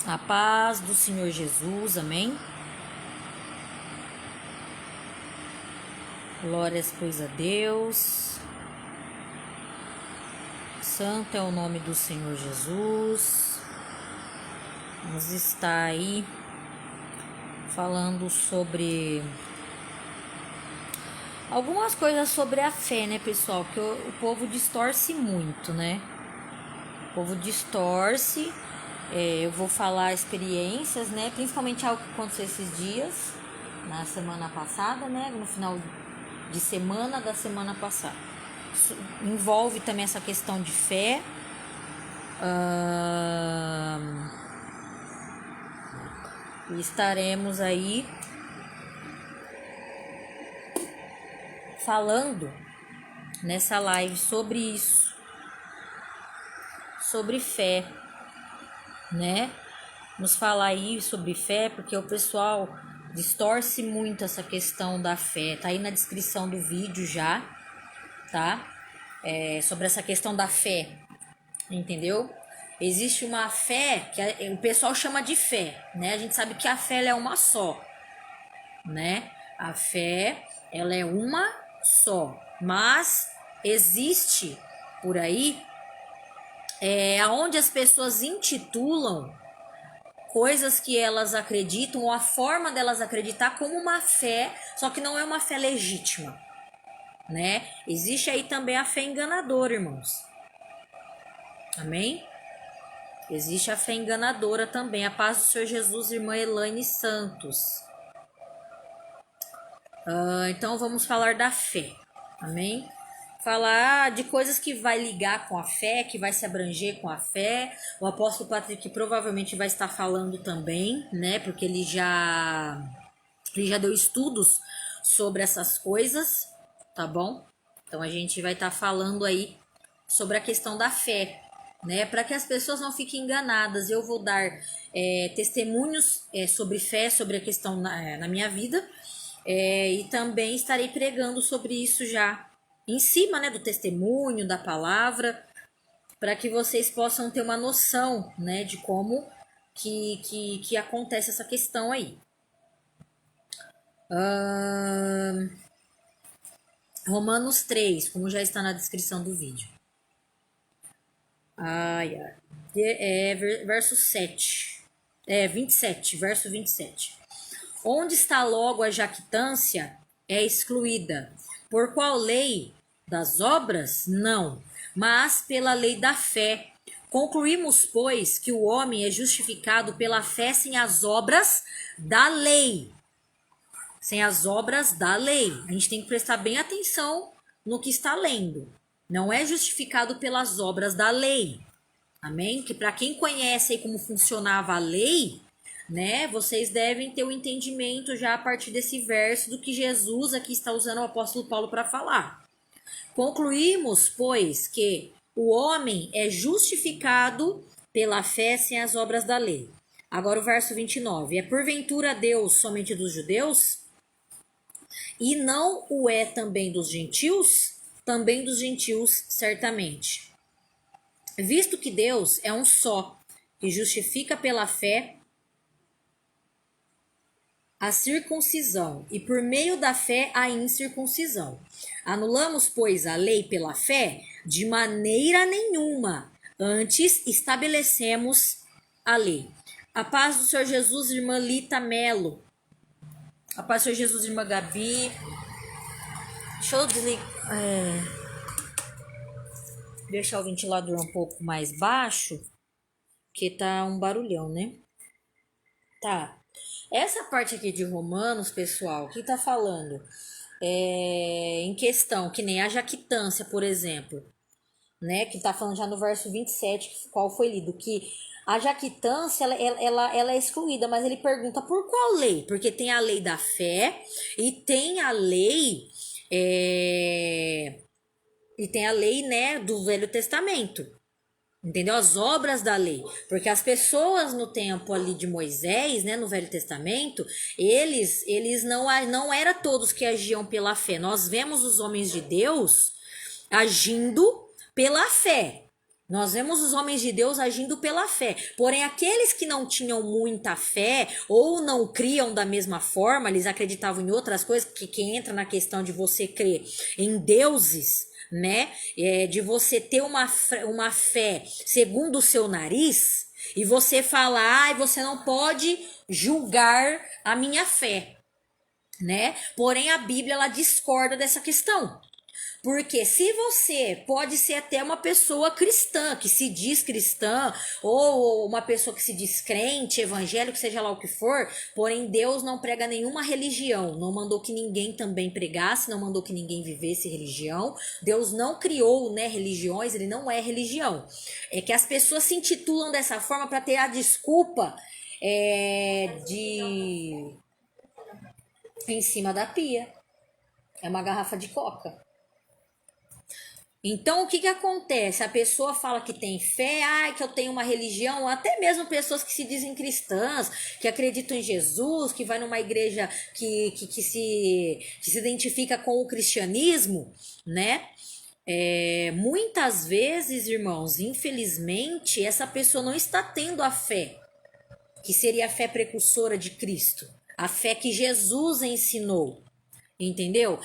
A paz do Senhor Jesus, amém? Glórias, pois, a Deus. Santo é o nome do Senhor Jesus. Vamos estar aí falando sobre algumas coisas sobre a fé, né, pessoal? Que o povo distorce muito, né? O povo distorce. Eu vou falar experiências, né? Principalmente algo que aconteceu esses dias, na semana passada, né? No final de semana da semana passada. Isso envolve também essa questão de fé. E estaremos aí falando nessa live sobre isso, sobre fé, né? Vamos falar aí sobre fé, porque o pessoal distorce muito essa questão da fé. Tá aí na descrição do vídeo já, tá? Sobre essa questão da fé, entendeu? Existe uma fé que o pessoal chama de fé, né? A gente sabe que a fé ela é uma só, né? A fé ela é uma só, mas existe por aí aonde as pessoas intitulam coisas que elas acreditam ou a forma delas acreditar como uma fé, só que não é uma fé legítima, né? Existe aí também a fé enganadora, irmãos. Amém? Existe a fé enganadora também. A paz do Senhor Jesus, irmã Elaine Santos. Então vamos falar da fé. Amém? Falar de coisas que vai ligar com a fé, que vai se abranger com a fé. O apóstolo Patrick provavelmente vai estar falando também, né? Porque ele já deu estudos sobre essas coisas, tá bom? Então a gente vai estar falando aí sobre a questão da fé, né? Para que as pessoas não fiquem enganadas. Eu vou dar testemunhos sobre fé, sobre a questão na minha vida. E também estarei pregando sobre isso já em cima, né, do testemunho, da palavra, para que vocês possam ter uma noção, né, de como que acontece essa questão aí. Romanos 3, como já está na descrição do vídeo. Verso 7. 27, verso 27. Onde está logo a jactância é excluída. Por qual lei? Das obras? Não, mas pela lei da fé. Concluímos, pois, que o homem é justificado pela fé sem as obras da lei. Sem as obras da lei. A gente tem que prestar bem atenção no que está lendo. Não é justificado pelas obras da lei. Amém? Que para quem conhece aí como funcionava a lei, né, vocês devem ter o entendimento já a partir desse verso do que Jesus aqui está usando o apóstolo Paulo para falar. Concluímos, pois, que o homem é justificado pela fé sem as obras da lei. Agora o verso 29. É porventura Deus somente dos judeus? E não o é também dos gentios? Também dos gentios, certamente. Visto que Deus é um só, que justifica pela fé a circuncisão e por meio da fé a incircuncisão. Anulamos, pois, a lei pela fé? De maneira nenhuma. Antes estabelecemos a lei. A paz do Senhor Jesus, irmã Lita Melo. A paz do Senhor Jesus, irmã Gabi. Deixa eu deixar o ventilador um pouco mais baixo, que tá um barulhão, né? Tá. Essa parte aqui de Romanos, pessoal, que tá falando em questão, que nem a jactância, por exemplo, né? Que tá falando já no verso 27, qual foi lido, que a jactância, ela é excluída, mas ele pergunta por qual lei? Porque tem a lei da fé e tem a lei, né, do Velho Testamento. Entendeu? As obras da lei. Porque as pessoas no tempo ali de Moisés, né, no Velho Testamento, eles não eram todos que agiam pela fé. Nós vemos os homens de Deus agindo pela fé. Nós vemos os homens de Deus agindo pela fé. Porém, aqueles que não tinham muita fé ou não criam da mesma forma, eles acreditavam em outras coisas, que entra na questão de você crer em deuses, né? De você ter uma fé segundo o seu nariz e você falar, você não pode julgar a minha fé, né? Porém, a Bíblia ela discorda dessa questão. Porque se você pode ser até uma pessoa cristã, que se diz cristã, ou uma pessoa que se diz crente, evangélico, seja lá o que for, porém Deus não prega nenhuma religião, não mandou que ninguém também pregasse, não mandou que ninguém vivesse religião. Deus não criou, né, religiões, ele não é religião. É que as pessoas se intitulam dessa forma para ter a desculpa de em cima da pia. É uma garrafa de coca. Então, o que acontece? A pessoa fala que tem fé, que eu tenho uma religião, até mesmo pessoas que se dizem cristãs, que acreditam em Jesus, que vai numa igreja que se identifica com o cristianismo, né? Muitas vezes, irmãos, infelizmente, essa pessoa não está tendo a fé, que seria a fé precursora de Cristo, a fé que Jesus ensinou. Entendeu?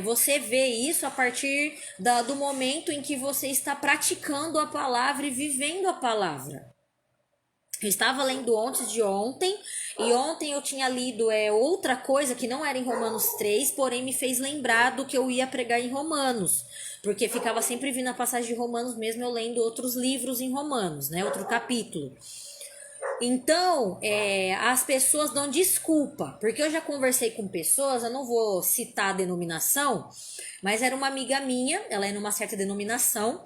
Você vê isso a partir do momento em que você está praticando a palavra e vivendo a palavra. Eu estava lendo antes de ontem, e ontem eu tinha lido outra coisa que não era em Romanos 3, porém me fez lembrar do que eu ia pregar em Romanos. Porque ficava sempre vindo a passagem de Romanos, mesmo eu lendo outros livros em Romanos, né? Outro capítulo. Então, as pessoas dão desculpa, porque eu já conversei com pessoas, eu não vou citar a denominação, mas era uma amiga minha, ela é numa certa denominação,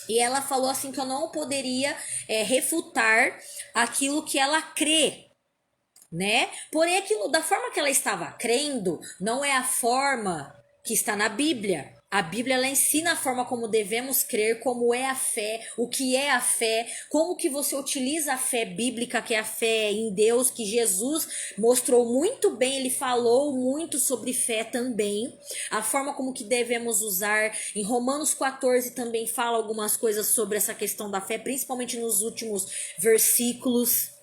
e ela falou assim que eu não poderia refutar aquilo que ela crê, né? Porém, aquilo, da forma que ela estava crendo, não é a forma que está na Bíblia. A Bíblia ela ensina a forma como devemos crer, como é a fé, o que é a fé, como que você utiliza a fé bíblica, que é a fé em Deus, que Jesus mostrou muito bem, ele falou muito sobre fé também, a forma como que devemos usar. Em Romanos 14 também fala algumas coisas sobre essa questão da fé, principalmente nos últimos versículos.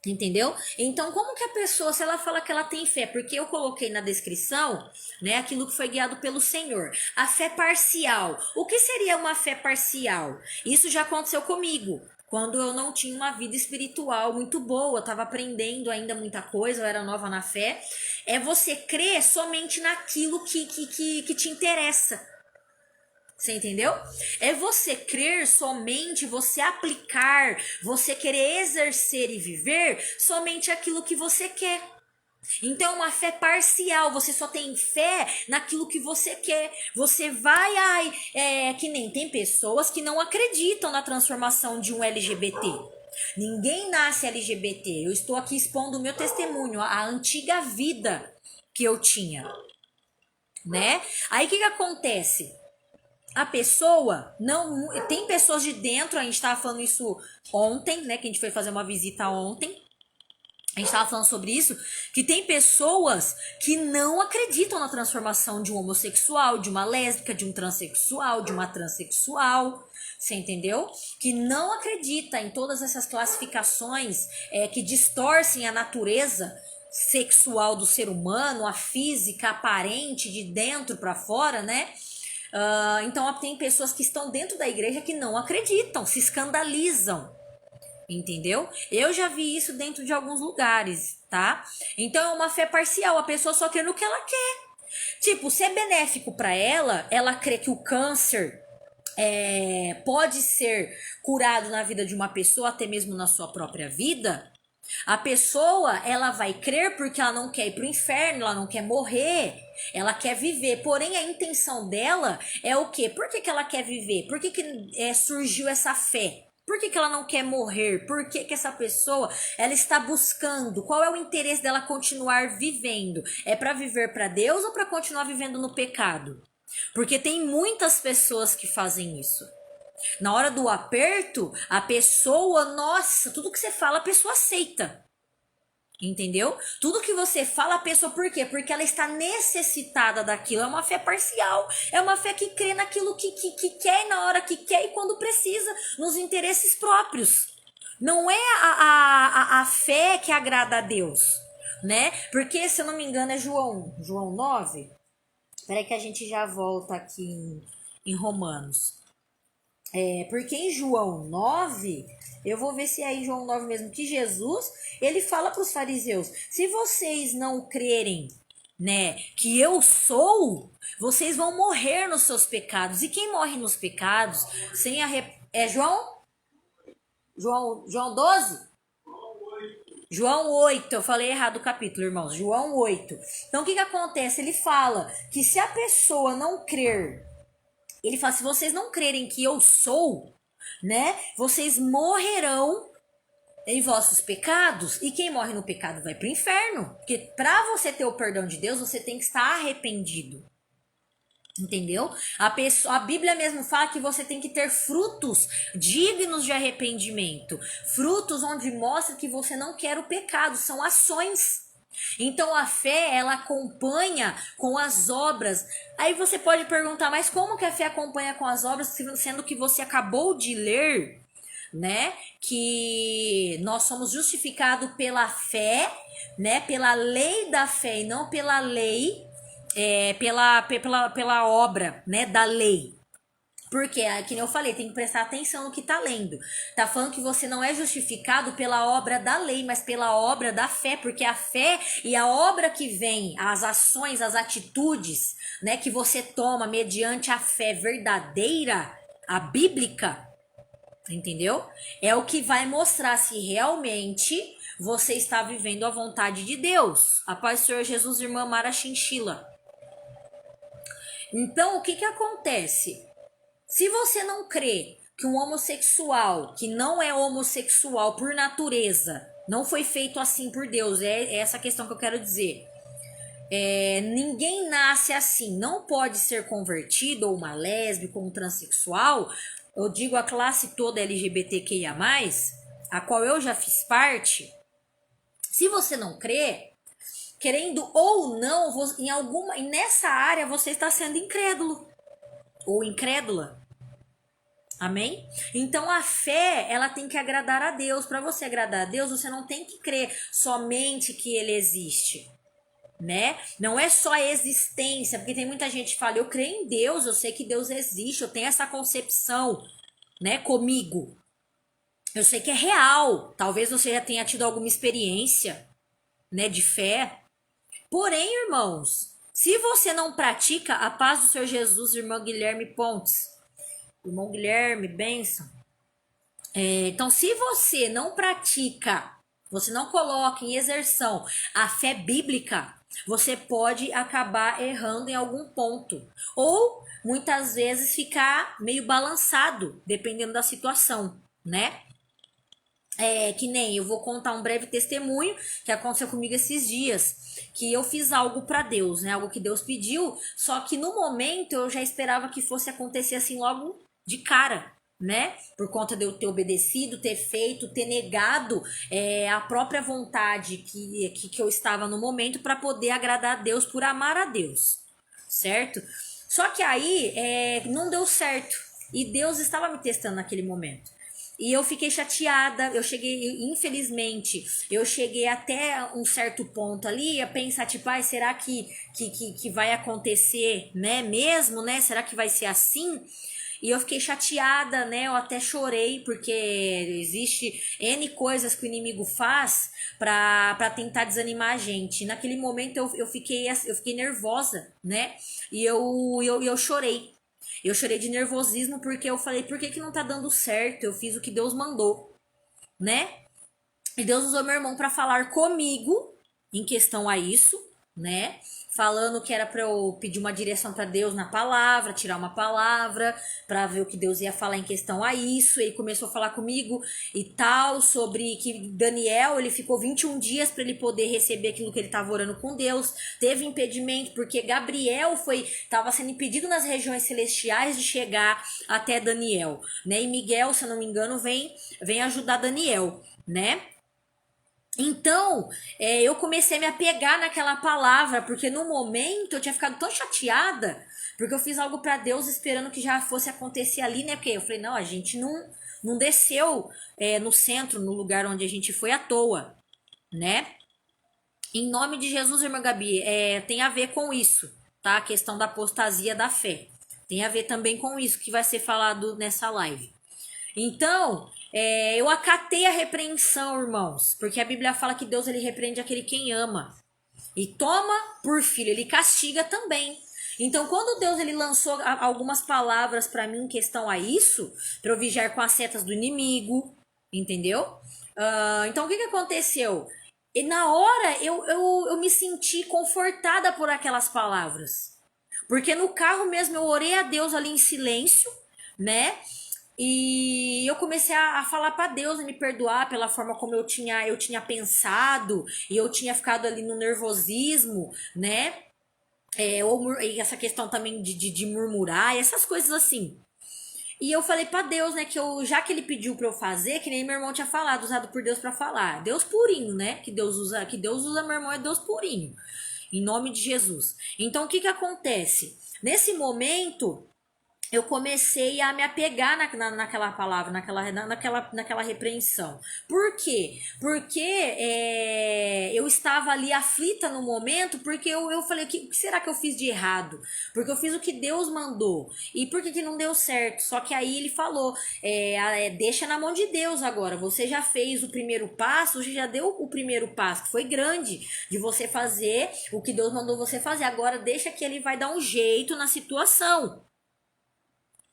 Entendeu? Então, como que a pessoa, se ela fala que ela tem fé, porque eu coloquei na descrição, né, aquilo que foi guiado pelo Senhor, a fé parcial. O que seria uma fé parcial? Isso já aconteceu comigo, quando eu não tinha uma vida espiritual muito boa, eu estava aprendendo ainda muita coisa, eu era nova na fé. É você crer somente naquilo que te interessa. Você entendeu? É você crer somente, você aplicar, você querer exercer e viver somente aquilo que você quer. Então é uma fé parcial, você só tem fé naquilo que você quer. Você vai, que nem tem pessoas que não acreditam na transformação de um LGBT. Ninguém nasce LGBT. Eu estou aqui expondo o meu testemunho, a antiga vida que eu tinha, né? Aí o que acontece? A pessoa não. Tem pessoas de dentro, a gente estava falando isso ontem, né? Que a gente foi fazer uma visita ontem. A gente estava falando sobre isso, que tem pessoas que não acreditam na transformação de um homossexual, de uma lésbica, de um transexual, de uma transexual. Você entendeu? Que não acredita em todas essas classificações que distorcem a natureza sexual do ser humano, a física aparente de dentro para fora, né? Então tem pessoas que estão dentro da igreja que não acreditam, se escandalizam, entendeu? Eu já vi isso dentro de alguns lugares, tá? Então é uma fé parcial, a pessoa só crê no que ela quer. Tipo, se é benéfico para ela crê que o câncer pode ser curado na vida de uma pessoa, até mesmo na sua própria vida. A pessoa, ela vai crer porque ela não quer ir pro inferno, ela não quer morrer, ela quer viver. Porém, a intenção dela é o quê? Por que ela quer viver? Por que surgiu essa fé? Por que ela não quer morrer? Por que essa pessoa ela está buscando? Qual é o interesse dela continuar vivendo? É para viver para Deus ou para continuar vivendo no pecado? Porque tem muitas pessoas que fazem isso. Na hora do aperto, a pessoa, nossa, tudo que você fala, a pessoa aceita. Entendeu? Tudo que você fala, a pessoa, por quê? Porque ela está necessitada daquilo. É uma fé parcial. É uma fé que crê naquilo que quer, na hora que quer e quando precisa, nos interesses próprios. Não é a fé que agrada a Deus, né? Porque, se eu não me engano, é João 9. Espera que a gente já volta aqui em Romanos. Porque em João 9, eu vou ver se é em João 9 mesmo, que Jesus, ele fala para os fariseus, se vocês não crerem, né, que eu sou, vocês vão morrer nos seus pecados. E quem morre nos pecados, sem é João 12? João 8, eu falei errado o capítulo, irmãos. João 8. Então o que acontece? Ele fala que se a pessoa não crer, ele fala, se vocês não crerem que eu sou, né, vocês morrerão em vossos pecados. E quem morre no pecado vai para o inferno. Porque para você ter o perdão de Deus, você tem que estar arrependido. Entendeu? A Bíblia mesmo fala que você tem que ter frutos dignos de arrependimento. Frutos onde mostra que você não quer o pecado. São ações. Então a fé, ela acompanha com as obras. Aí você pode perguntar, mas como que a fé acompanha com as obras, sendo que você acabou de ler, né, que nós somos justificados pela fé, né, pela lei da fé e não pela lei, pela obra, né, da lei. Porque, que nem eu falei, tem que prestar atenção no que tá lendo. Tá falando que você não é justificado pela obra da lei, mas pela obra da fé. Porque a fé e a obra que vem, as ações, as atitudes, né, que você toma mediante a fé verdadeira, a bíblica, entendeu? É o que vai mostrar se realmente você está vivendo a vontade de Deus. A paz do Senhor Jesus, irmã Mara Chinchila. Então, o que acontece? Se você não crê que um homossexual, que não é homossexual por natureza, não foi feito assim por Deus, é essa questão que eu quero dizer. Ninguém nasce assim, não pode ser convertido, ou uma lésbica, ou um transexual, eu digo a classe toda LGBTQIA+, a qual eu já fiz parte. Se você não crê, querendo ou não, nessa área você está sendo incrédulo ou incrédula. Amém? Então a fé, ela tem que agradar a Deus. Para você agradar a Deus, você não tem que crer somente que ele existe, né? Não é só a existência, porque tem muita gente que fala, eu creio em Deus, eu sei que Deus existe, eu tenho essa concepção, né, comigo. Eu sei que é real. Talvez você já tenha tido alguma experiência, né, de fé. Porém, irmãos, se você não pratica a paz do Senhor Jesus, irmão Guilherme Pontes, irmão Guilherme, bênção. Então, se você não pratica, você não coloca em exerção a fé bíblica, você pode acabar errando em algum ponto. Ou, muitas vezes, ficar meio balançado, dependendo da situação, né? Que nem eu vou contar um breve testemunho que aconteceu comigo esses dias, que eu fiz algo para Deus, né? Algo que Deus pediu, só que no momento eu já esperava que fosse acontecer assim logo de cara, né? Por conta de eu ter obedecido, ter feito, ter negado a própria vontade que eu estava no momento para poder agradar a Deus, por amar a Deus, certo? Só que aí não deu certo e Deus estava me testando naquele momento. E eu fiquei chateada, infelizmente, eu cheguei até um certo ponto ali a pensar, tipo, será que vai acontecer, né, mesmo, né, será que vai ser assim? E eu fiquei chateada, né, eu até chorei, porque existe N coisas que o inimigo faz pra tentar desanimar a gente. Naquele momento eu fiquei nervosa, né, e eu chorei. Eu chorei de nervosismo porque eu falei, por que não tá dando certo? Eu fiz o que Deus mandou, né? E Deus usou meu irmão para falar comigo em questão a isso, né? Falando que era para eu pedir uma direção para Deus na palavra, tirar uma palavra, para ver o que Deus ia falar em questão a isso. Ele começou a falar comigo e tal, sobre que Daniel, ele ficou 21 dias para ele poder receber aquilo que ele estava orando com Deus. Teve impedimento, porque Gabriel estava sendo impedido nas regiões celestiais de chegar até Daniel, né? E Miguel, se eu não me engano, vem ajudar Daniel, né? Então, eu comecei a me apegar naquela palavra, porque no momento eu tinha ficado tão chateada, porque eu fiz algo para Deus esperando que já fosse acontecer ali, né? Porque eu falei, não, a gente não desceu no centro, no lugar onde a gente foi à toa, né? Em nome de Jesus, irmã Gabi, tem a ver com isso, tá? A questão da apostasia da fé. Tem a ver também com isso que vai ser falado nessa live. Então, eu acatei a repreensão, irmãos, porque a Bíblia fala que Deus ele repreende aquele quem ama e toma por filho, ele castiga também. Então, quando Deus ele lançou algumas palavras para mim em questão a isso, para eu vigiar com as setas do inimigo, entendeu? Então, o que aconteceu? E na hora eu me senti confortada por aquelas palavras. Porque no carro mesmo eu orei a Deus ali em silêncio, né? E eu comecei a falar para Deus, a me perdoar pela forma como eu tinha pensado e eu tinha ficado ali no nervosismo, né? E essa questão também de murmurar, essas coisas assim. E eu falei pra Deus, né, que já que ele pediu pra eu fazer, que nem meu irmão tinha falado, usado por Deus pra falar. Deus purinho, né? Que Deus usa meu irmão é Deus purinho. Em nome de Jesus. Então o que acontece? Nesse momento, eu comecei a me apegar naquela palavra, naquela repreensão. Por quê? Porque eu estava ali aflita no momento, porque eu falei, o que será que eu fiz de errado? Porque eu fiz o que Deus mandou. E por que não deu certo? Só que aí ele falou, deixa na mão de Deus agora. Você já fez o primeiro passo, você já deu o primeiro passo, que foi grande, de você fazer o que Deus mandou você fazer. Agora deixa que ele vai dar um jeito na situação.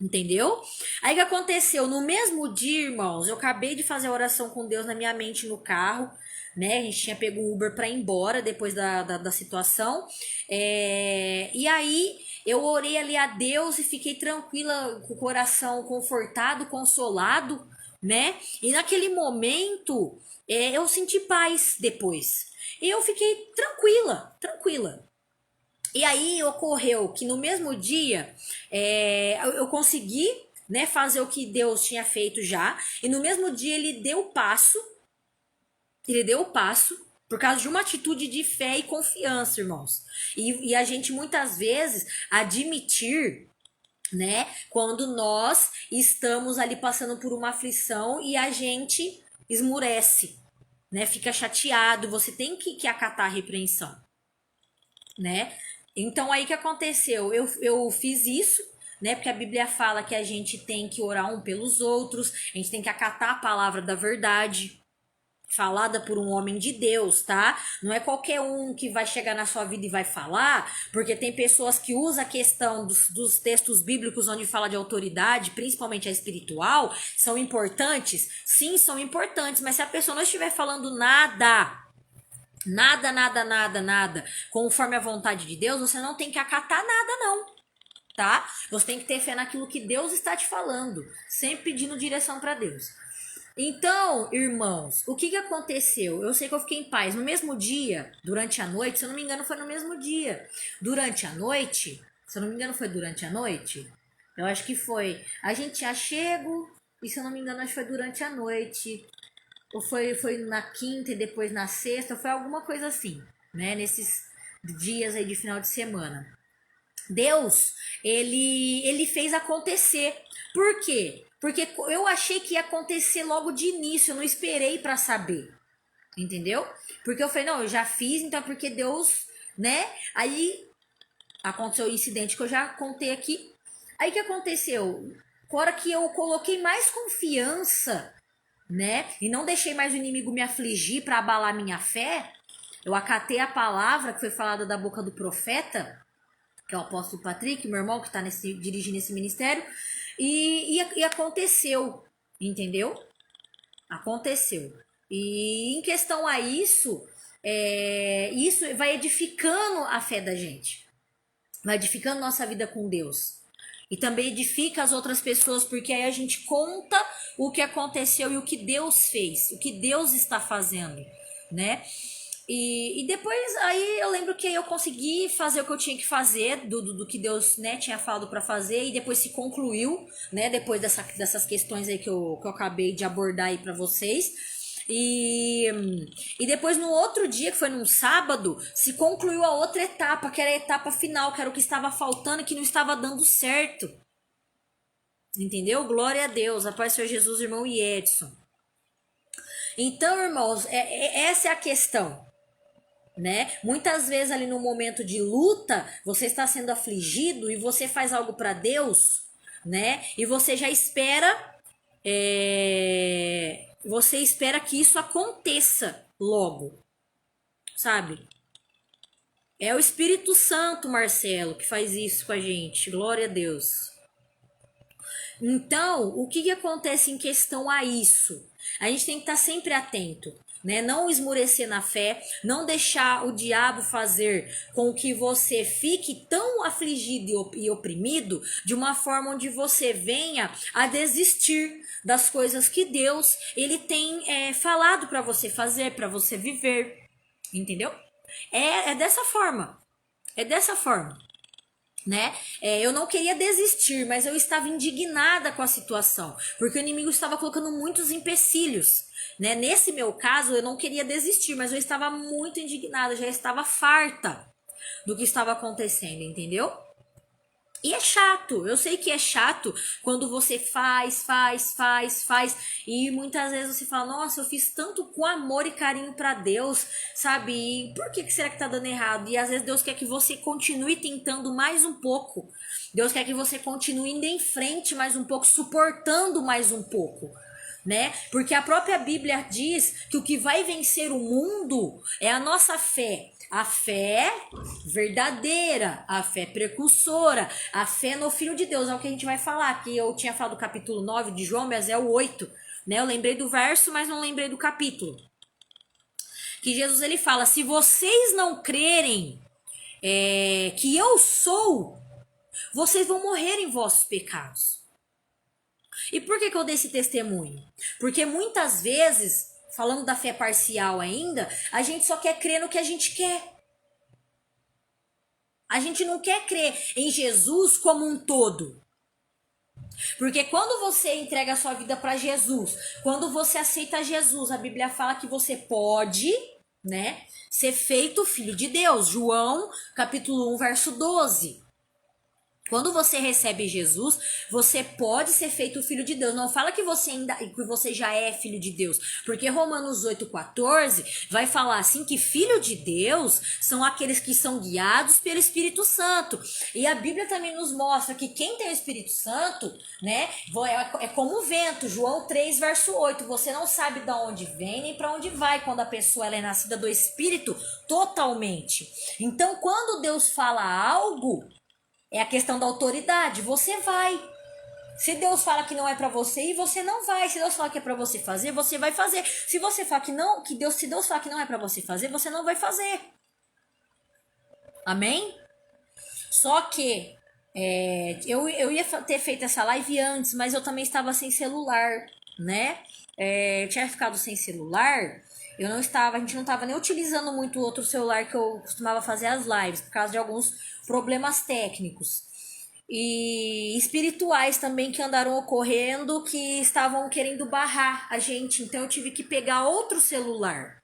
Entendeu? Aí o que aconteceu? No mesmo dia, irmãos, eu acabei de fazer a oração com Deus na minha mente no carro, né? A gente tinha pego o Uber pra ir embora depois da situação. E aí eu orei ali a Deus e fiquei tranquila, com o coração confortado, consolado, né? E naquele momento eu senti paz depois. E eu fiquei tranquila, tranquila. E aí ocorreu que no mesmo dia eu consegui, né, fazer o que Deus tinha feito já. E no mesmo dia ele deu o passo por causa de uma atitude de fé e confiança, irmãos. E a gente muitas vezes admitir, né, quando nós estamos ali passando por uma aflição e a gente esmurece, né, fica chateado. Você tem que acatar a repreensão, né? Então aí que aconteceu? Eu fiz isso, né? Porque a Bíblia fala que a gente tem que orar um pelos outros, a gente tem que acatar a palavra da verdade, falada por um homem de Deus, tá? Não é qualquer um que vai chegar na sua vida e vai falar, porque tem pessoas que usam a questão dos textos bíblicos onde fala de autoridade, principalmente a espiritual, são importantes? Sim, são importantes, mas se a pessoa não estiver falando nada, conforme a vontade de Deus, você não tem que acatar nada, não, tá? Você tem que ter fé naquilo que Deus está te falando, sempre pedindo direção para Deus. Então, irmãos, o que aconteceu? Eu sei que eu fiquei em paz. No mesmo dia, durante a noite, se eu não me engano, foi no mesmo dia. Durante a noite, se eu não me engano, foi durante a noite? Eu acho que foi. A gente já chego, e se eu não me engano, acho que foi durante a noite. Ou foi na quinta e depois na sexta, foi alguma coisa assim, né? Nesses dias aí de final de semana. Deus, ele fez acontecer. Por quê? Porque eu achei que ia acontecer logo de início, eu não esperei para saber. Entendeu? Porque eu falei, não, eu já fiz, então é porque Deus, né? Aí aconteceu o incidente que eu já contei aqui. Aí o que aconteceu? Agora que eu coloquei mais confiança, né? E não deixei mais o inimigo me afligir para abalar minha fé. Eu acatei a palavra que foi falada da boca do profeta, que é o apóstolo Patrick, meu irmão que está dirigindo esse ministério, e aconteceu, entendeu? Aconteceu. E em questão a isso, isso vai edificando a fé da gente, vai edificando nossa vida com Deus. E também edifica as outras pessoas, porque aí a gente conta o que aconteceu e o que Deus fez, o que Deus está fazendo, né? E depois aí eu lembro que eu consegui fazer o que eu tinha que fazer, do que Deus, né, tinha falado para fazer, e depois se concluiu, né, depois dessas questões aí que eu acabei de abordar aí para vocês. E depois no outro dia, que foi num sábado, se concluiu a outra etapa, que era a etapa final, que era o que estava faltando e que não estava dando certo. Entendeu? Glória a Deus. A paz do Senhor Jesus, irmão e Edson. Então, irmãos, essa é a questão, né? Muitas vezes ali no momento de luta, você está sendo afligido e você faz algo para Deus, né? E você já espera, você espera que isso aconteça logo, sabe? É o Espírito Santo, Marcelo, que faz isso com a gente. Glória a Deus. Então, o que acontece em questão a isso? A gente tem que estar sempre atento, né? Não esmurecer na fé, não deixar o diabo fazer com que você fique tão afligido e oprimido de uma forma onde você venha a desistir das coisas que Deus ele tem falado para você fazer, para você viver, entendeu? É dessa forma, é dessa forma. Né? Eu não queria desistir, mas eu estava indignada com a situação, porque o inimigo estava colocando muitos empecilhos, né? Nesse meu caso, eu não queria desistir, mas eu estava muito indignada, já estava farta do que estava acontecendo, entendeu? E é chato, eu sei que é chato quando você faz, e muitas vezes você fala, nossa, eu fiz tanto com amor e carinho pra Deus, sabe? E por que será que tá dando errado? E às vezes Deus quer que você continue tentando mais um pouco. Deus quer que você continue indo em frente mais um pouco, suportando mais um pouco, né? Porque a própria Bíblia diz que o que vai vencer o mundo é a nossa fé. A fé verdadeira, a fé precursora, a fé no Filho de Deus. É o que a gente vai falar aqui. Eu tinha falado do capítulo 9 de João, mas é o 8, né? Eu lembrei do verso, mas não lembrei do capítulo. Que Jesus ele fala, se vocês não crerem que eu sou, vocês vão morrer em vossos pecados. E por que eu dei esse testemunho? Porque muitas vezes, falando da fé parcial ainda, a gente só quer crer no que a gente quer. A gente não quer crer em Jesus como um todo. Porque quando você entrega a sua vida para Jesus, quando você aceita Jesus, a Bíblia fala que você pode, né, ser feito filho de Deus. João, capítulo 1, verso 12. Quando você recebe Jesus, você pode ser feito filho de Deus. Não fala que você já é filho de Deus. Porque Romanos 8,14 vai falar assim que filho de Deus são aqueles que são guiados pelo Espírito Santo. E a Bíblia também nos mostra que quem tem o Espírito Santo, né, é como o vento. João 3, verso 8. Você não sabe de onde vem nem para onde vai quando a pessoa ela é nascida do Espírito totalmente. Então, quando Deus fala algo, é a questão da autoridade. Você vai. Se Deus fala que não é para você ir, você não vai. Se Deus fala que é para você fazer, você vai fazer. Se você fala que não, se Deus fala que não é para você fazer, você não vai fazer. Amém? Só que eu ia ter feito essa live antes, mas eu também estava sem celular, né? Eu tinha ficado sem celular. A gente não estava nem utilizando muito o outro celular que eu costumava fazer as lives, por causa de alguns problemas técnicos e espirituais também que andaram ocorrendo, que estavam querendo barrar a gente. Então eu tive que pegar outro celular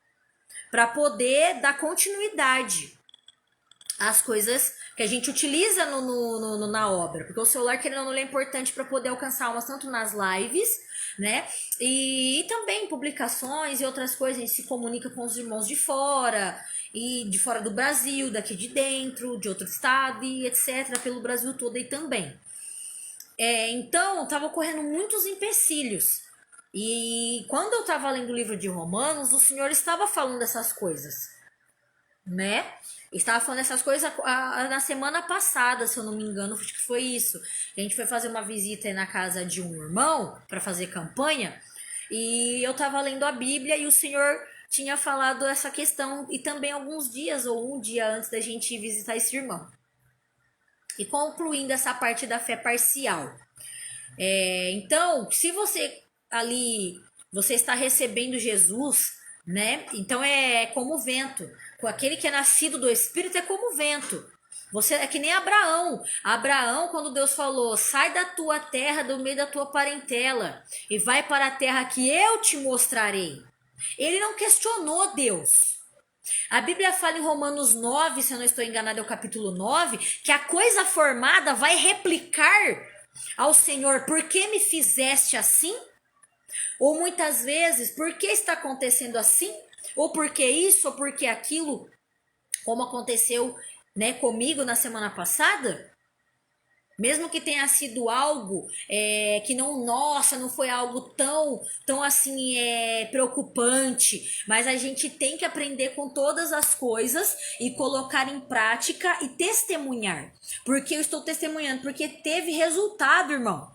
para poder dar continuidade às coisas que a gente utiliza na obra, porque o celular, querendo ou não, é importante para poder alcançar almas tanto nas lives, né? E também publicações e outras coisas. A gente se comunica com os irmãos de fora, e de fora do Brasil, daqui de dentro, de outro estado e etc, pelo Brasil todo aí também. Então, estava ocorrendo muitos empecilhos. E quando eu estava lendo o livro de Romanos, o Senhor estava falando dessas coisas, né? Estava falando dessas coisas na semana passada, se eu não me engano, acho que foi isso. A gente foi fazer uma visita na casa de um irmão para fazer campanha, e eu estava lendo a Bíblia e o Senhor tinha falado essa questão, e também alguns dias ou um dia antes da gente ir visitar esse irmão. E concluindo essa parte da fé parcial. Então, se você ali, você está recebendo Jesus, né? Então é como o vento. Com aquele que é nascido do Espírito é como o vento. Você é que nem Abraão. Abraão, quando Deus falou, sai da tua terra, do meio da tua parentela, e vai para a terra que eu te mostrarei. Ele não questionou Deus. A Bíblia fala em Romanos 9, se eu não estou enganado, é o capítulo 9, que a coisa formada vai replicar ao Senhor: por que me fizeste assim? Ou muitas vezes, por que está acontecendo assim? Ou por que isso, ou por que aquilo, como aconteceu, né, comigo na semana passada? Mesmo que tenha sido algo que não, nossa, não foi algo tão assim preocupante, mas a gente tem que aprender com todas as coisas e colocar em prática e testemunhar. Porque eu estou testemunhando, porque teve resultado, irmão.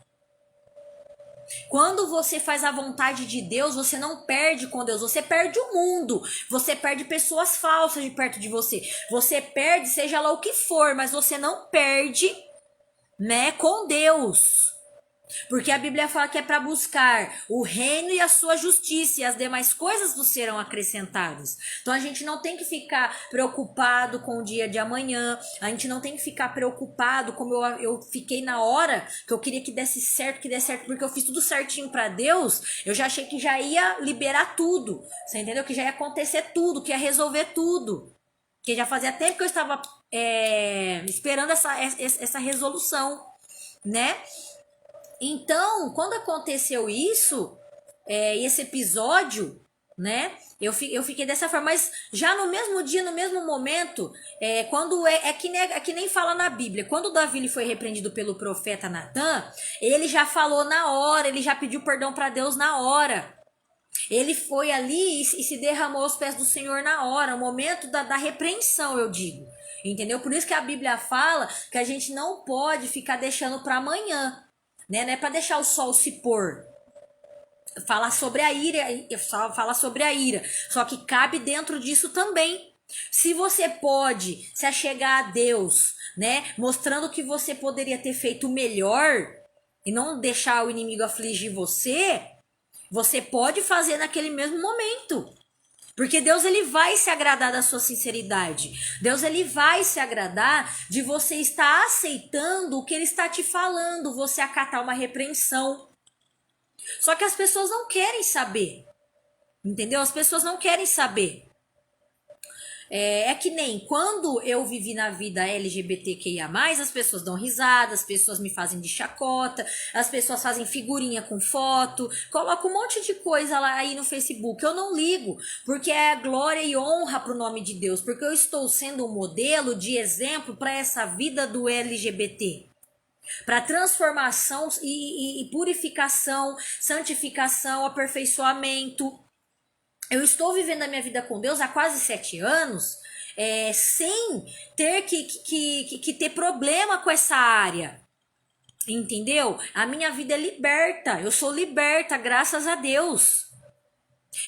Quando você faz a vontade de Deus, você não perde com Deus, você perde o mundo, você perde pessoas falsas de perto de você, você perde seja lá o que for, mas você não perde, né, com Deus. Porque a Bíblia fala que é para buscar o reino e a sua justiça, e as demais coisas vos serão acrescentadas. Então a gente não tem que ficar preocupado com o dia de amanhã, a gente não tem que ficar preocupado como eu fiquei na hora que eu queria que desse certo, porque eu fiz tudo certinho para Deus, eu já achei que já ia liberar tudo, você entendeu? Que já ia acontecer tudo, que ia resolver tudo. Que já fazia tempo que eu estava esperando essa resolução, né? Então, quando aconteceu isso, esse episódio, né? Eu fiquei dessa forma, mas já no mesmo dia, no mesmo momento, quando que nem fala na Bíblia, quando Davi ele foi repreendido pelo profeta Natan, ele já falou na hora, ele já pediu perdão para Deus na hora. Ele foi ali e se derramou aos pés do Senhor na hora, no momento da repreensão, eu digo. Entendeu? Por isso que a Bíblia fala que a gente não pode ficar deixando para amanhã, né? Não é para deixar o sol se pôr. Falar sobre a ira, fala sobre a ira. Só que cabe dentro disso também. Se você pode se achegar a Deus, né? Mostrando que você poderia ter feito melhor e não deixar o inimigo afligir você, você pode fazer naquele mesmo momento. Porque Deus ele vai se agradar da sua sinceridade. Deus ele vai se agradar de você estar aceitando o que ele está te falando, você acatar uma repreensão. Só que as pessoas não querem saber. Entendeu? As pessoas não querem saber. É que nem quando eu vivi na vida LGBTQIA+, as pessoas dão risada, as pessoas me fazem de chacota, as pessoas fazem figurinha com foto, colocam um monte de coisa lá aí no Facebook. Eu não ligo, porque é glória e honra pro nome de Deus, porque eu estou sendo um modelo de exemplo para essa vida do LGBT. Para transformação e purificação, santificação, aperfeiçoamento. Eu estou vivendo a minha vida com Deus há quase 7 anos, sem ter que ter problema com essa área. Entendeu? A minha vida é liberta. Eu sou liberta, graças a Deus.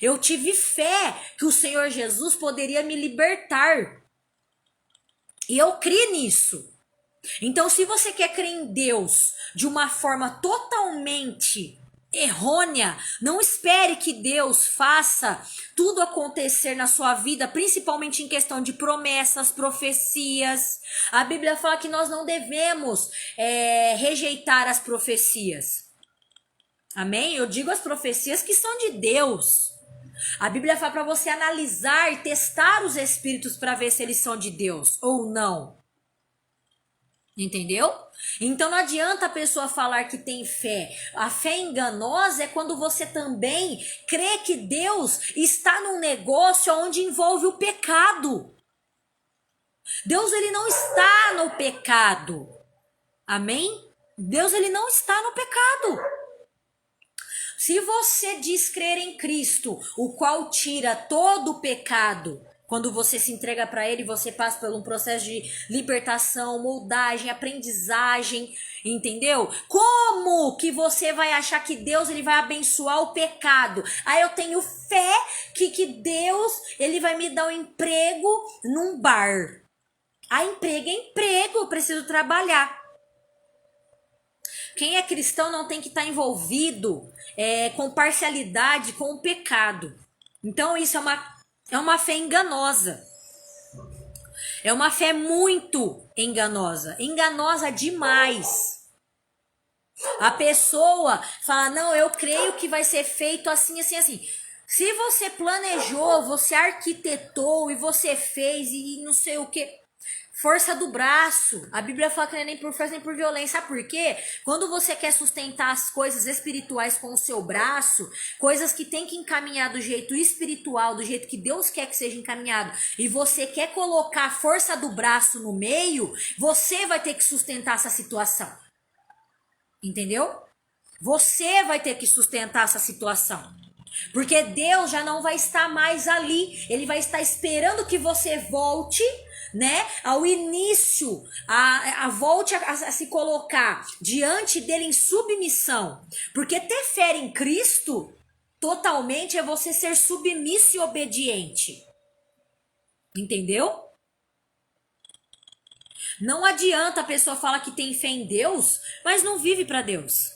Eu tive fé que o Senhor Jesus poderia me libertar. E eu criei nisso. Então, se você quer crer em Deus de uma forma totalmente errônea, não espere que Deus faça tudo acontecer na sua vida, principalmente em questão de promessas, profecias. A Bíblia fala que nós não devemos rejeitar as profecias. Amém? Eu digo as profecias que são de Deus. A Bíblia fala para você analisar e testar os espíritos para ver se eles são de Deus ou não. Entendeu? Então não adianta a pessoa falar que tem fé. A fé enganosa é quando você também crê que Deus está num negócio onde envolve o pecado. Deus ele não está no pecado. Amém? Deus ele não está no pecado. Se você diz crer em Cristo, o qual tira todo o pecado, quando você se entrega para ele, você passa por um processo de libertação, moldagem, aprendizagem, entendeu? Como que você vai achar que Deus ele vai abençoar o pecado? Aí eu tenho fé que Deus ele vai me dar um emprego num bar. Emprego é emprego, eu preciso trabalhar. Quem é cristão não tem que estar envolvido com parcialidade com o pecado. Então isso é uma fé enganosa. É uma fé muito enganosa. Enganosa demais. A pessoa fala, não, eu creio que vai ser feito assim, assim, assim. Se você planejou, você arquitetou e você fez e não sei o que, força do braço. A Bíblia fala que não é nem por força nem por violência. Sabe por quê? Quando você quer sustentar as coisas espirituais com o seu braço, coisas que tem que encaminhar do jeito espiritual, do jeito que Deus quer que seja encaminhado, e você quer colocar a força do braço no meio, você vai ter que sustentar essa situação. Entendeu? Você vai ter que sustentar essa situação. Porque Deus já não vai estar mais ali. Ele vai estar esperando que você volte, né, ao início, volte a se colocar diante dele em submissão. Porque ter fé em Cristo totalmente é você ser submisso e obediente. Entendeu? Não adianta a pessoa falar que tem fé em Deus, mas não vive para Deus.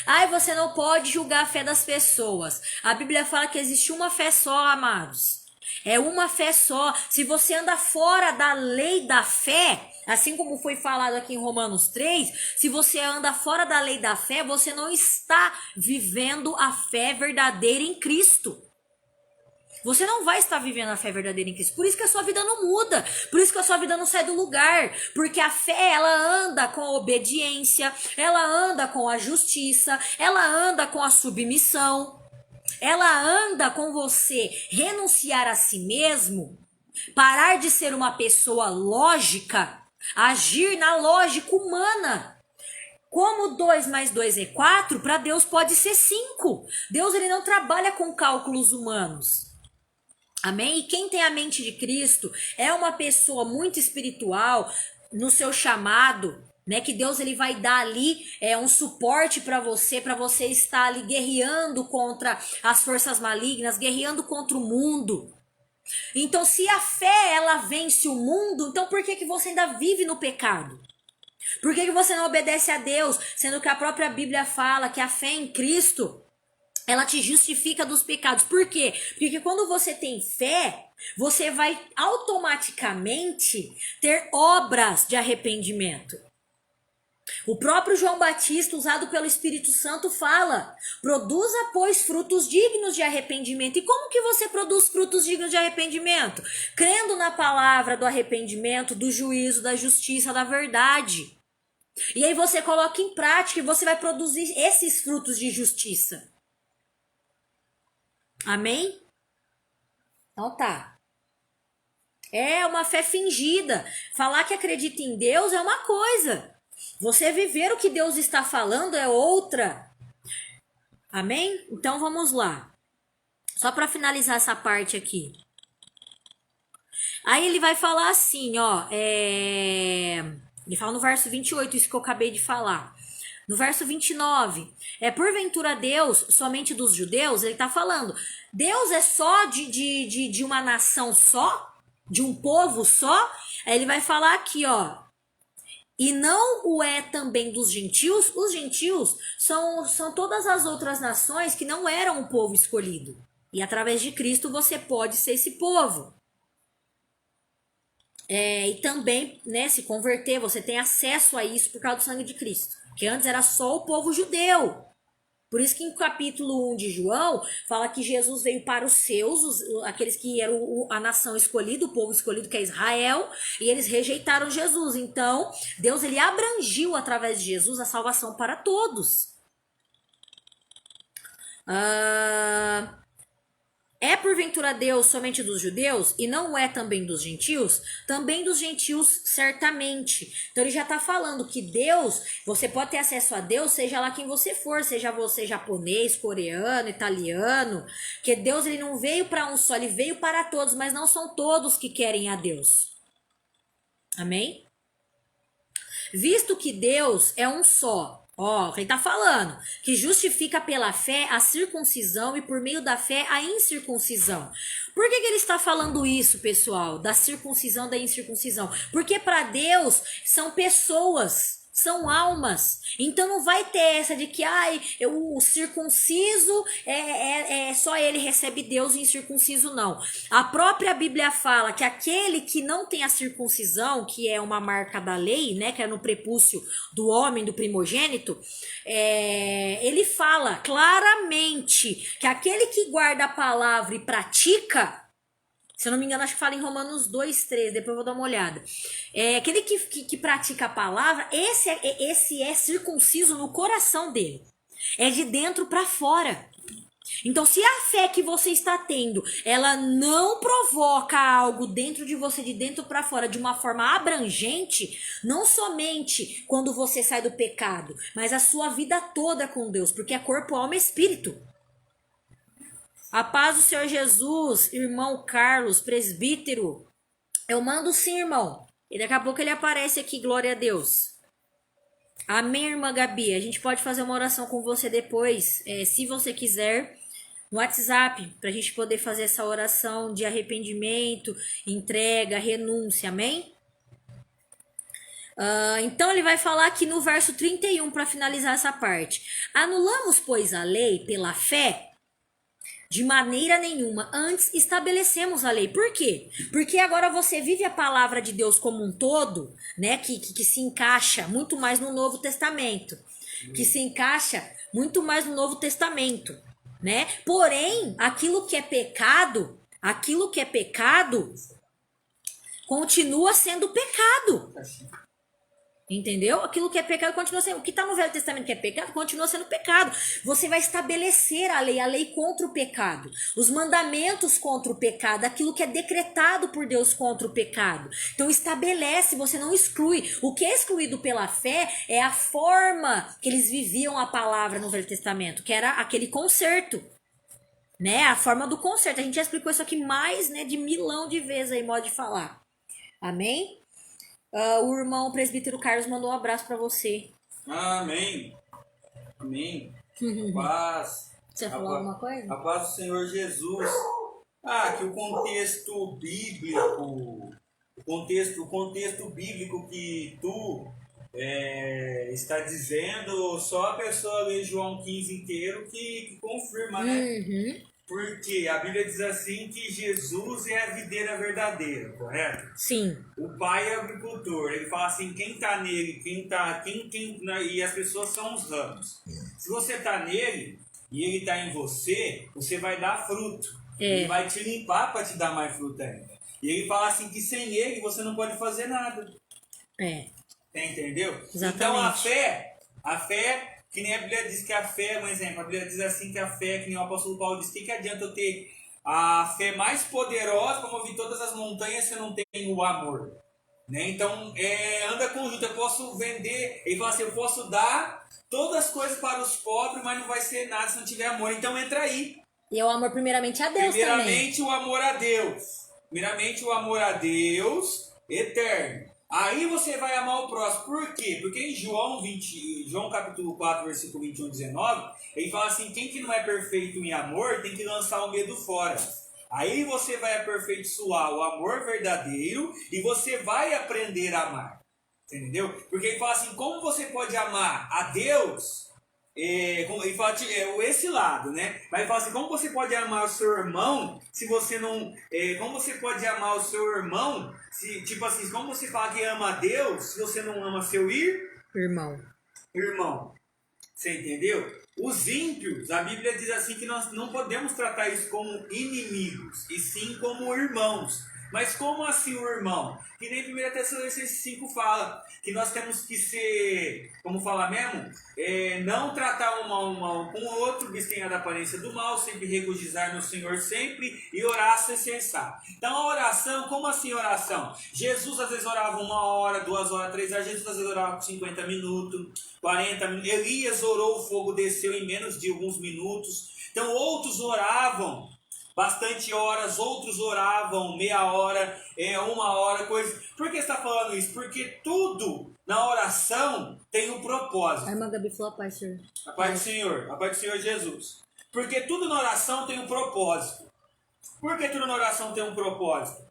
Ai, você não pode julgar a fé das pessoas. A Bíblia fala que existe uma fé só, amados. É uma fé só. Se você anda fora da lei da fé, assim como foi falado aqui em Romanos 3, se você anda fora da lei da fé, você não está vivendo a fé verdadeira em Cristo. Você não vai estar vivendo a fé verdadeira em Cristo. Por isso que a sua vida não muda. Por isso que a sua vida não sai do lugar. Porque a fé, ela anda com a obediência. Ela anda com a justiça. Ela anda com a submissão. Ela anda com você renunciar a si mesmo. Parar de ser uma pessoa lógica. Agir na lógica humana. Como 2 mais 2 é 4, para Deus pode ser 5. Deus, ele não trabalha com cálculos humanos. Amém? E quem tem a mente de Cristo é uma pessoa muito espiritual no seu chamado, né? Que Deus, ele vai dar ali um suporte para você estar ali guerreando contra as forças malignas, guerreando contra o mundo. Então, se a fé, ela vence o mundo, então por que você ainda vive no pecado? Por que você não obedece a Deus, sendo que a própria Bíblia fala que a fé em Cristo, ela te justifica dos pecados. Por quê? Porque quando você tem fé, você vai automaticamente ter obras de arrependimento. O próprio João Batista, usado pelo Espírito Santo, fala: produza, pois, frutos dignos de arrependimento. E como que você produz frutos dignos de arrependimento? Crendo na palavra do arrependimento, do juízo, da justiça, da verdade. E aí você coloca em prática e você vai produzir esses frutos de justiça. Amém? Então tá. É uma fé fingida. Falar que acredita em Deus é uma coisa. Você viver o que Deus está falando é outra. Amém? Então vamos lá. Só para finalizar essa parte aqui. Aí ele vai falar assim, ó. Ele fala no verso 28, isso que eu acabei de falar. No verso 29, porventura Deus, somente dos judeus, ele tá falando, Deus é só de uma nação só? De um povo só? Aí ele vai falar aqui, ó, e não o é também dos gentios? Os gentios são todas as outras nações que não eram o povo escolhido. E através de Cristo você pode ser esse povo. E também, né, se converter, você tem acesso a isso por causa do sangue de Cristo. Que antes era só o povo judeu. Por isso que em capítulo 1 de João, fala que Jesus veio para os seus, aqueles que eram a nação escolhida, o povo escolhido, que é Israel, e eles rejeitaram Jesus. Então, Deus, ele abrangiu através de Jesus a salvação para todos. É porventura Deus somente dos judeus e não é também dos gentios? Também dos gentios, certamente. Então ele já está falando que Deus, você pode ter acesso a Deus, seja lá quem você for, seja você japonês, coreano, italiano, que Deus, ele não veio para um só, ele veio para todos, mas não são todos que querem a Deus. Amém? Visto que Deus é um só. Ó, quem tá falando? Que justifica pela fé a circuncisão e por meio da fé a incircuncisão. Por que ele está falando isso, pessoal? Da circuncisão, da incircuncisão? Porque para Deus são pessoas. São almas. Então não vai ter essa de que o circunciso só ele recebe Deus e incircunciso não. A própria Bíblia fala que aquele que não tem a circuncisão, que é uma marca da lei, né, que é no prepúcio do homem, do primogênito, ele fala claramente que aquele que guarda a palavra e pratica, se eu não me engano, acho que fala em Romanos 2:3, depois eu vou dar uma olhada. Aquele que pratica a palavra, esse é circunciso no coração dele. É de dentro para fora. Então, se a fé que você está tendo, ela não provoca algo dentro de você, de dentro para fora, de uma forma abrangente, não somente quando você sai do pecado, mas a sua vida toda com Deus, porque é corpo, alma e espírito. A paz do Senhor Jesus, irmão Carlos, presbítero. Eu mando sim, irmão. E daqui a pouco ele aparece aqui, glória a Deus. Amém, irmã Gabi. A gente pode fazer uma oração com você depois, se você quiser, no WhatsApp, para a gente poder fazer essa oração de arrependimento, entrega, renúncia, amém? Então ele vai falar aqui no verso 31 para finalizar essa parte. Anulamos, pois, a lei pela fé? De maneira nenhuma. Antes estabelecemos a lei. Por quê? Porque agora você vive a palavra de Deus como um todo, né? Que se encaixa muito mais no Novo Testamento. Que se encaixa muito mais no Novo Testamento, né? Porém, aquilo que é pecado continua sendo pecado. Entendeu? Aquilo que é pecado continua sendo. O que está no Velho Testamento que é pecado continua sendo pecado. Você vai estabelecer a lei contra o pecado, os mandamentos contra o pecado, aquilo que é decretado por Deus contra o pecado. Então estabelece, você não exclui. O que é excluído pela fé é a forma que eles viviam a palavra no Velho Testamento, que era aquele conserto, né? A forma do conserto. A gente já explicou isso aqui mais, né, de milhão de vezes aí, modo de falar. Amém? O irmão presbítero Carlos mandou um abraço para você. Amém. Amém. Paz. Você falou alguma coisa? A paz do Senhor Jesus. Que o contexto bíblico, o contexto bíblico que tu está dizendo, só a pessoa lê João 15 inteiro que confirma, né? Porque a Bíblia diz assim que Jesus é a videira verdadeira, correto? Sim. O pai é o agricultor. Ele fala assim, quem está nele, e as pessoas são os ramos. Se você está nele e ele está em você, você vai dar fruto. Ele vai te limpar para te dar mais fruto ainda. E ele fala assim que sem ele você não pode fazer nada. Entendeu? Exatamente. Então a fé, que nem a Bíblia diz que a fé, um exemplo, a Bíblia diz assim que a fé, que nem o apóstolo Paulo diz, que adianta eu ter a fé mais poderosa para mover todas as montanhas se eu não tenho o amor? Né? Então, anda conjunto, eu posso vender, ele fala assim, eu posso dar todas as coisas para os pobres, mas não vai ser nada se não tiver amor, então entra aí. E é o amor primeiramente a Deus primeiramente também. O amor a Deus. Primeiramente o amor a Deus eterno. Aí você vai amar o próximo. Por quê? Porque em João capítulo 4, versículo 21 e 19, ele fala assim, quem que não é perfeito em amor tem que lançar o medo fora. Aí você vai aperfeiçoar o amor verdadeiro e você vai aprender a amar. Entendeu? Porque ele fala assim, como você pode amar a Deus? Ele fala esse lado, né? Mas ele fala assim, como você pode amar o seu irmão se você não... como você pode amar o seu irmão se, tipo assim, como você fala que ama a Deus se você não ama seu irmão? Você entendeu? Os ímpios, a Bíblia diz assim que nós não podemos tratar isso como inimigos, e sim como irmãos. Mas como assim o irmão? Que nem 1 Tessalonicenses 5 fala, que nós temos que ser, como fala mesmo, não tratar um mal com o outro, vestir da aparência do mal, sempre regozijar no Senhor sempre, e orar sem cessar. Então a oração, como assim oração? Jesus às vezes orava 1 hora, 2 horas, 3 horas, Jesus às vezes orava 50 minutos, 40 minutos, Elias orou, o fogo desceu em menos de alguns minutos. Então outros oravam bastante horas, outros oravam meia hora, 1 hora, coisa. Por que você está falando isso? Porque tudo na oração tem um propósito. A irmã Gabi falou a paz, Senhor. A paz do Senhor, a paz do Senhor Jesus. Porque tudo na oração tem um propósito. Por que tudo na oração tem um propósito?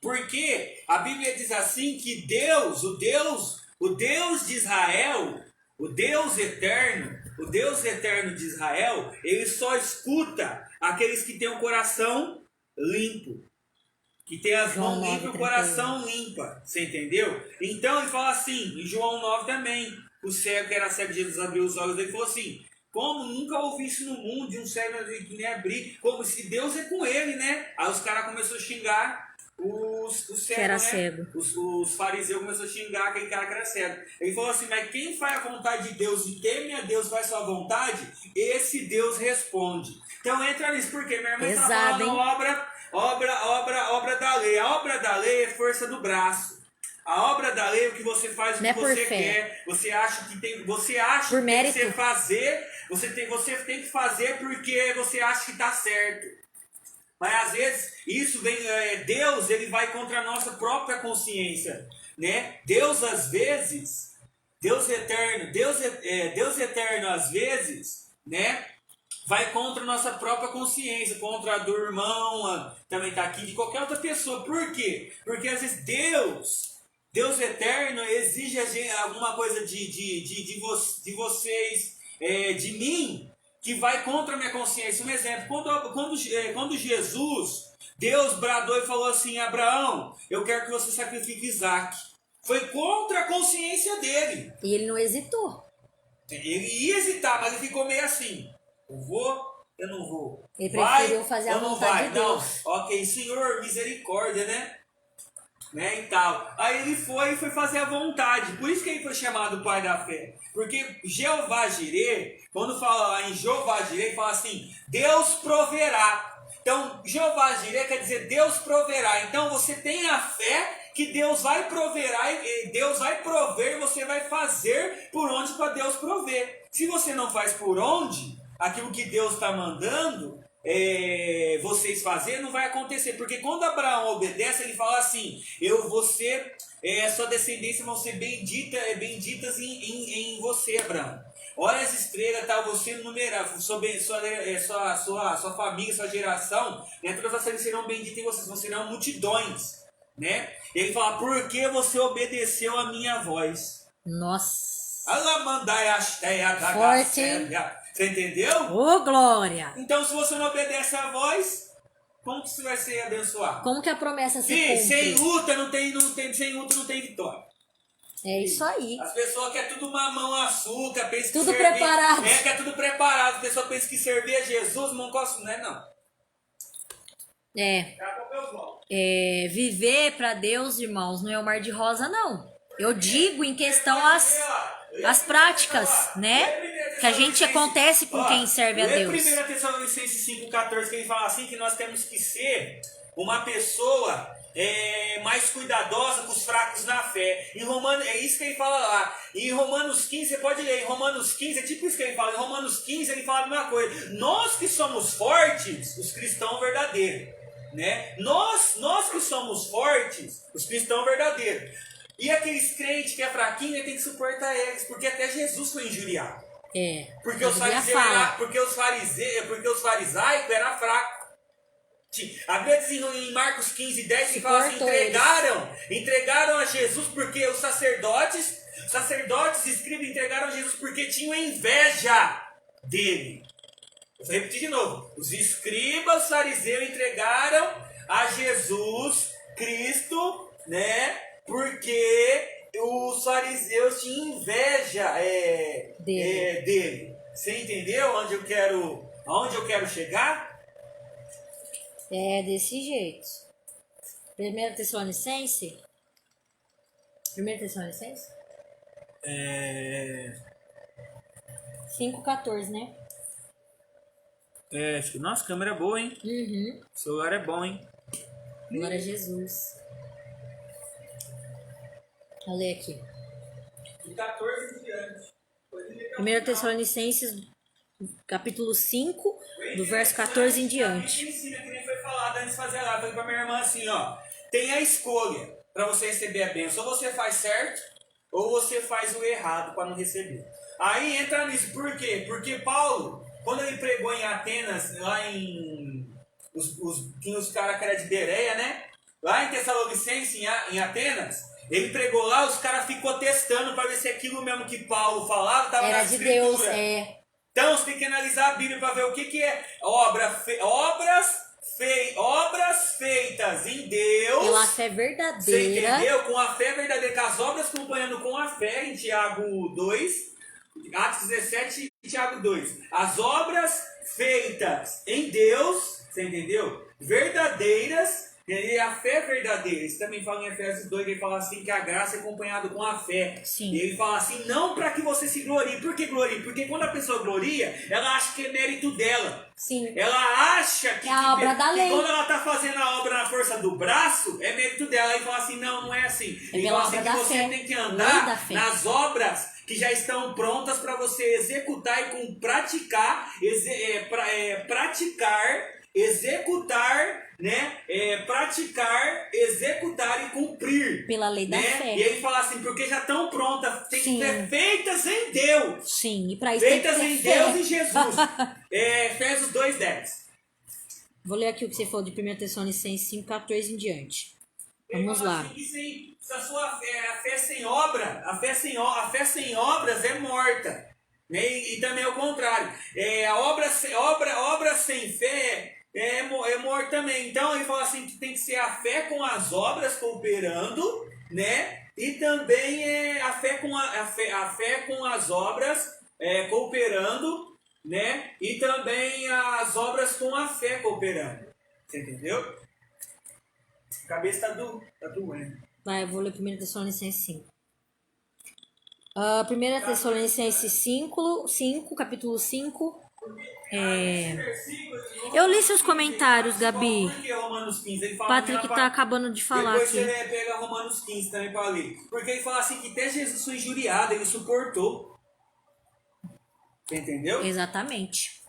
Porque a Bíblia diz assim que Deus, o Deus O Deus de Israel, o Deus eterno de Israel, ele só escuta aqueles que têm o coração limpo. Que tem as João mãos limpas e o 9:31. coração limpa. Você entendeu? Então ele fala assim, em João 9 também. O cego que era cego, Jesus abriu os olhos dele e falou assim: como nunca ouvi isso no mundo, de um cego que nem abrir, como se Deus é com ele, né? Aí os caras começaram a xingar os cegos, Que era né? cego. Os fariseus começaram a xingar aquele cara que era cego. Ele falou assim: mas quem faz a vontade de Deus e teme a Deus, faz sua vontade, esse Deus responde. Então entra nisso, porque minha irmã está Pesado, falando obra da lei. A obra da lei é força do braço. A obra da lei é o que você faz, o Não que é por você fé. quer. Você acha que tem, você acha Por que mérito. tem que fazer. Você tem que fazer porque você acha que está certo. Mas às vezes isso vem, Deus, ele vai contra a nossa própria consciência, né? Deus às vezes, Deus eterno às vezes, né? Vai contra a nossa própria consciência, contra a do irmão, também está aqui, de qualquer outra pessoa. Por quê? Porque às vezes Deus eterno exige alguma coisa de vocês, de mim, que vai contra a minha consciência. Um exemplo, quando Jesus, Deus bradou e falou assim: Abraão, eu quero que você sacrifique Isaac. Foi contra a consciência dele. E ele não hesitou. Ele ia hesitar, mas ele ficou meio assim: eu vou, eu não vou. Ele preferiu Vai, fazer a ou não vontade vai? de Deus. Não, ok, Senhor, misericórdia, né? E tal. Aí ele foi fazer a vontade. Por isso que ele foi chamado Pai da Fé. Porque Jeová Jireh, quando fala em Jeová Jireh, ele fala assim: Deus proverá. Então, Jeová Jireh quer dizer Deus proverá. Então, você tem a fé que Deus vai proverá, e Deus vai prover, e você vai fazer por onde para Deus prover. Se você não faz por onde, aquilo que Deus está mandando, vocês fazerem, não vai acontecer. Porque quando Abraão obedece, ele fala assim: sua descendência vão ser benditas em você, Abraão. Olha as estrelas, tá? Você numerar, sua família, sua geração, né? Todas as coisas serão benditas em vocês, vão serão multidões, né? Ele fala: porque você obedeceu a minha voz. Nossa. Forte, hein? você entendeu? Ô, glória! Então, se você não obedece a voz, como que você vai ser abençoado? Como que a promessa se Sim, cumpre? sem luta não tem vitória. É isso aí. As pessoas querem tudo mamão, açúcar, pensam Tudo que servir, preparado. quer tudo preparado. As pessoas pensam que servir a Jesus não gosta, não é não. Viver para Deus, irmãos, não é um mar de rosa, não. Eu digo em questão as práticas, né? Que a gente acontece com quem serve a Deus. 1 Tessalonicenses 5,14, que ele fala assim, que nós temos que ser uma pessoa mais cuidadosa com os fracos na fé. É isso que ele fala lá. Em Romanos 15, você pode ler, em Romanos 15, é tipo isso que ele fala. Em Romanos 15 ele fala a mesma coisa. Nós que somos fortes, os cristãos verdadeiros, né? Nós que somos fortes, os cristãos verdadeiros. E aqueles crentes que é fraquinho, tem que suportar eles, porque até Jesus foi injuriado. Porque os farisaicos eram fracos. A Bíblia diz em Marcos 15:10 que fala assim: entregaram a Jesus porque os sacerdotes, escribas entregaram a Jesus porque tinham inveja dele. Vou repetir de novo: os escribas, os fariseus entregaram a Jesus Cristo, né? Porque os fariseus tinham inveja dele. Você entendeu aonde eu quero chegar? É desse jeito. 1 Tessalonicense? 5,14, né? Nossa, a câmera é boa, hein? Uhum. O celular é bom, hein? Glória a Jesus. Vou ler aqui. De 14 em diante. 1 Tessalonicenses, capítulo 5, do verso 14 em diante. Ensina, que nem foi falado antes de fazer lá. Falei pra minha irmã assim, ó. Tem a escolha para você receber a bênção. Ou você faz certo, ou você faz o errado para não receber. Aí entra nisso. Por quê? Porque Paulo, quando ele pregou em Atenas, lá em... Tinha os caras que eram de Bereia, né? Lá em Tessalonicense, em Atenas, Ele pregou lá, os caras ficou testando para ver se aquilo mesmo que Paulo falava estava na Era de escritura. Deus, é. Então você tem que analisar a Bíblia para ver o que é obras feitas em Deus. Pela fé Você verdadeira. entendeu? Com a fé verdadeira, com as obras acompanhando com a fé, em Tiago 2, Atos 17 e Tiago 2. As obras feitas em Deus, você entendeu? Verdadeiras, e a fé verdadeira. Isso também fala em Efésios 2, ele fala assim que a graça é acompanhada com a fé. Sim. E ele fala assim, não para que você se glorie. Por que glorie? Porque quando a pessoa gloria, ela acha que é mérito dela. Sim. Ela acha que, É a obra da lei. quando ela está fazendo a obra na força do braço, é mérito dela. Aí fala assim, não é assim. É Ele pela fala assim obra que da você fé. tem que Lei da andar fé. nas obras que já estão prontas para você executar e praticar, executar e cumprir. Pela lei da né? fé. E ele fala assim, porque já estão prontas, tem Sim. que ser feitas em Deus. Sim, e para isso tem que Feitas ter em fé. Deus e Jesus. Efésios 2:10. Vou ler aqui o que você falou de 1 Tessalonicenses 5:14 em diante. Vamos lá. Assim, se a sua a fé sem obra, a fé sem obras é morta. Né? E também é o contrário. A obra sem fé é morta também. Então ele fala assim que tem que ser a fé com as obras cooperando, né? E também a fé com as obras cooperando, né? E também as obras com a fé cooperando. Você entendeu? A cabeça tá doendo. Vai, eu vou ler 1 Tessalonicenses 5. 1 Tessalonicenses 5, capítulo 5. Eu li seus comentários, Gabi. Romanos 15, ele fala Patrick tá acabando de falar depois aqui. você pega Romanos 15 também para ler. Porque ele fala assim que até Jesus foi injuriado, ele suportou. Você entendeu? Exatamente.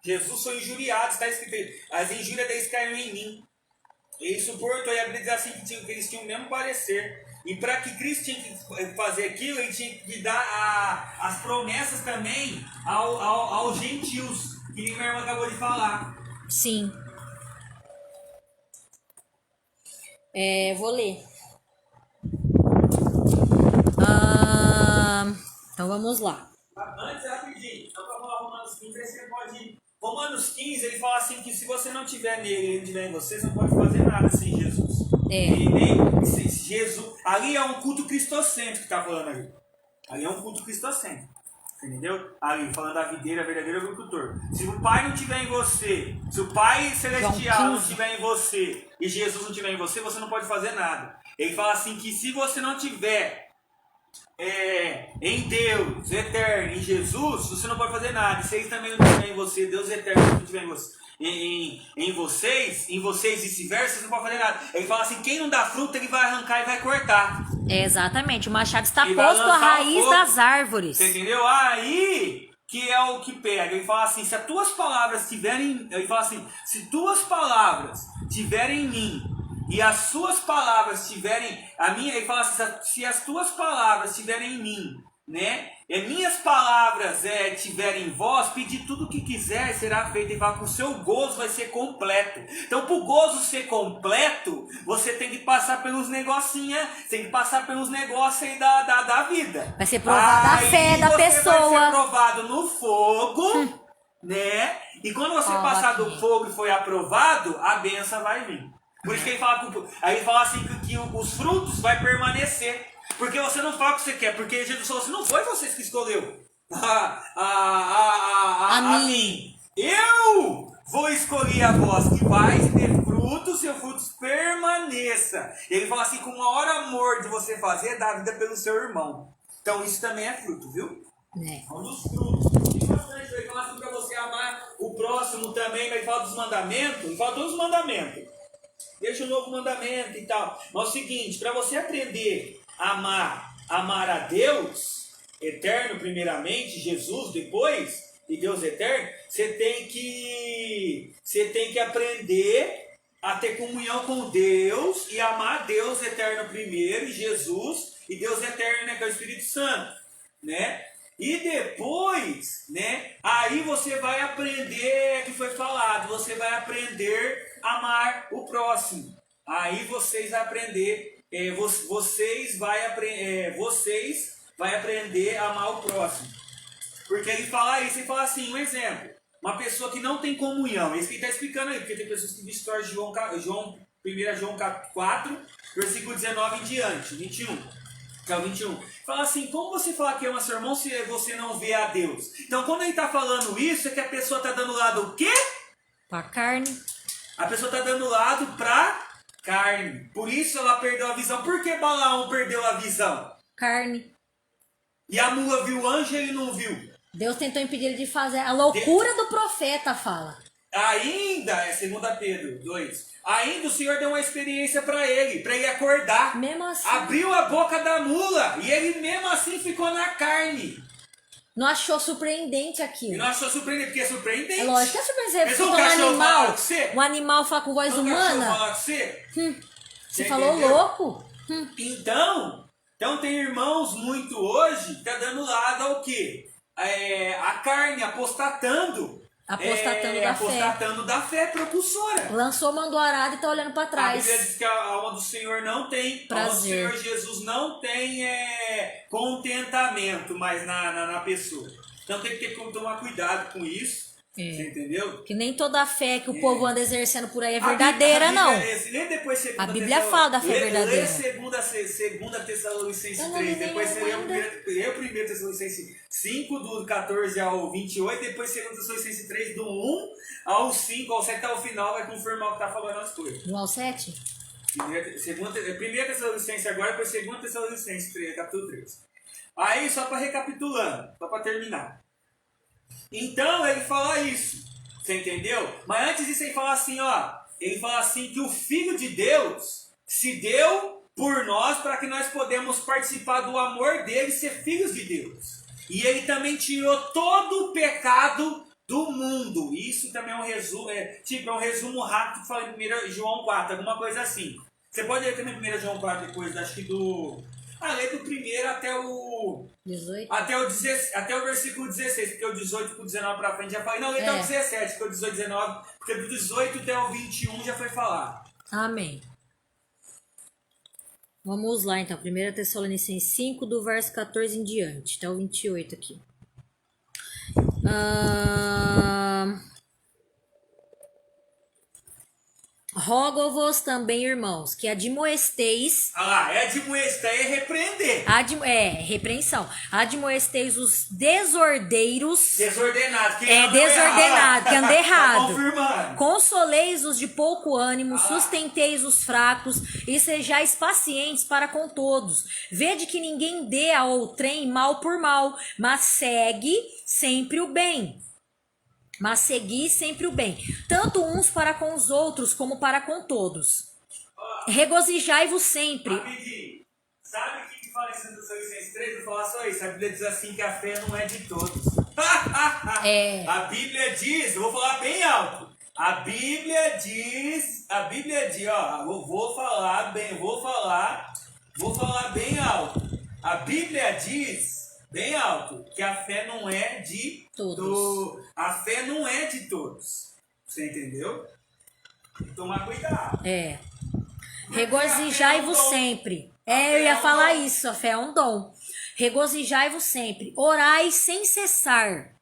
Jesus foi injuriado, está escrito. As injúrias deles caíram em mim. Ele suportou, e a Bíblia diz assim que eles tinham o mesmo parecer. E para que Cristo tinha que fazer aquilo, ele tinha que dar as promessas também aos gentios, que minha irmã acabou de falar. Sim. Vou ler. Então vamos lá. Antes, rapidinho, só para falar Romanos 15, aí você pode ir. Romanos 15, ele fala assim que se você não tiver nele e ele não tiver em você, você não pode fazer nada sem Jesus. E nem sem Jesus. Ali é um culto cristocêntrico que está falando ali. Ali é um culto cristocêntrico. Entendeu? Ali, falando da videira, verdadeiro agricultor. Se o Pai não tiver em você, se o Pai Celestial não tiver em você e Jesus não tiver em você, você não pode fazer nada. Ele fala assim que se você não tiver em Deus eterno, em Jesus, você não pode fazer nada. E se ele também não tiver em você, Deus eterno não tiver em você, em vocês e vice-versa, você não pode fazer nada. Ele fala assim, quem não dá fruta, ele vai arrancar e vai cortar. Exatamente, o machado está Ele posto vai à lançar raiz fogo. das árvores. Você entendeu? Aí que é o que pega. Ele fala assim, se as tuas palavras tiverem... Ele fala assim, se tuas palavras tiverem em mim e as suas palavras tiverem... Ele fala assim, se as tuas palavras estiverem em mim, né? E minhas palavras tiverem em vós, pedir tudo o que quiser e será feito. E fala que o seu gozo vai ser completo. Então, para o gozo ser completo, você tem que passar pelos negocinhos, tem que passar pelos negócios aí da vida. Vai ser provada a fé da pessoa. Vai ser provado no fogo, né? E quando você passar do fogo e foi aprovado, a benção vai vir. Por isso que ele fala, aí ele fala assim que os frutos vai permanecer. Porque você não fala o que você quer, porque Jesus falou assim, não foi vocês que escolheu a mim. Eu vou escolher a vós que vais ter frutos, seus frutos permaneça. E ele fala assim, com o maior amor de você fazer é dar a vida pelo seu irmão. Então isso também é fruto, viu? É um dos frutos. E bastante, ele fala assim para você amar o próximo também, ele fala dos mandamentos, ele fala todos os mandamentos. Deixa o novo mandamento e tal. Mas é o seguinte, para você aprender a amar a Deus, eterno primeiramente, Jesus depois, e Deus eterno, você tem que aprender a ter comunhão com Deus e amar Deus eterno primeiro, Jesus, e Deus eterno, né, que é o Espírito Santo, né? E depois, né, aí você vai aprender, que foi falado, você vai aprender a amar o próximo. Aí vocês vão aprender vocês vai aprender a amar o próximo. Porque ele fala isso, ele fala assim, um exemplo. Uma pessoa que não tem comunhão. Isso que ele está explicando aí, porque tem pessoas que distorcem 1 João 4, versículo 19 em diante, 21. Que é o 21. Fala assim, como você fala que ama seu irmão se você não vê a Deus? Então, quando ele está falando isso, é que a pessoa está dando lado o quê? Pra carne. A pessoa está dando lado pra carne. Por isso ela perdeu a visão. Por que Balaão perdeu a visão? Carne. E a mula viu o anjo e ele não viu. Deus tentou impedir ele de fazer a loucura do profeta, fala. Ainda, é 2 Pedro 2. Ainda o Senhor deu uma experiência para ele acordar. Mesmo assim. Abriu a boca da mula e ele mesmo assim ficou na carne. Não achou surpreendente aquilo. E não achou surpreendente, porque é surpreendente. É lógico que é surpreendente. Mas Você um escutou um cachorro falar animal, com você? um animal falar com voz Não cachorro humana. falar com você? Você falou entendeu? louco? Então tem irmãos muito hoje que tá dando lado ao quê? A carne apostatando. Apostatando da fé propulsora. Lançou, mandou arado e tá olhando pra A trás. Bíblia diz que a alma do Senhor não tem, a alma do Prazer. Senhor Jesus não tem contentamento mais na pessoa. Então tem que tomar cuidado com isso. Você entendeu? Que nem toda a fé que o povo anda exercendo por aí é verdadeira, não. Lê depois A Bíblia fala da fé verdadeira. Lê segunda Tessalonicenses 3, depois você lê o 1 Tessalonicenses 5, do 14 ao 28, depois 2 Tessalonicenses 3, do 1 ao 5, ao 7 ao final, vai confirmar o que está falando as coisas. 1 ao 7? 1 Tessalonicenses agora, depois 2 Tessalonicenses 3, capítulo 3. Aí, só para recapitulando, só para terminar. Então ele fala isso, você entendeu? Mas antes disso ele fala assim, ó. Ele fala assim que o Filho de Deus se deu por nós para que nós podemos participar do amor dele e ser filhos de Deus. E ele também tirou todo o pecado do mundo. Isso também é um resumo, um resumo rápido que fala em 1 João 4, alguma coisa assim. Você pode ler também 1 João 4 depois, acho que do... lê do primeiro até o... 18? Até o versículo 16, porque o 18 com o 19 pra frente já falei. Não, lê até o 17, porque o 18 e 19, porque do 18 até o 21 já foi falado. Amém. Vamos lá então, 1 Tessalonicenses 5, do verso 14 em diante, até o 28 aqui. Rogo-vos também, irmãos, que admoesteis... Admoestar é repreender. Repreensão. Admoesteis os desordeiros... Desordenado. Desordenado, que anda errado. Tá confirmando. Consoleis-os de pouco ânimo, sustenteis os fracos e sejais pacientes para com todos. Vede que ninguém dê a outrem mal por mal, mas segue sempre o bem. Tanto uns para com os outros, como para com todos. Regozijai-vos sempre. Rapidinho. Sabe o que fala em 2 Tessalonicenses 3? Vou falar só isso. A Bíblia diz assim que a fé não é de todos. A Bíblia diz, eu vou falar bem alto. A Bíblia diz, ó, vou falar bem alto. A Bíblia diz bem alto que a fé não é de todos. A fé não é de todos. Você entendeu? Tem que tomar cuidado. Regozijai-vos sempre. Eu ia falar isso, a fé é um dom. Regozijai-vos sempre. Orai sem cessar.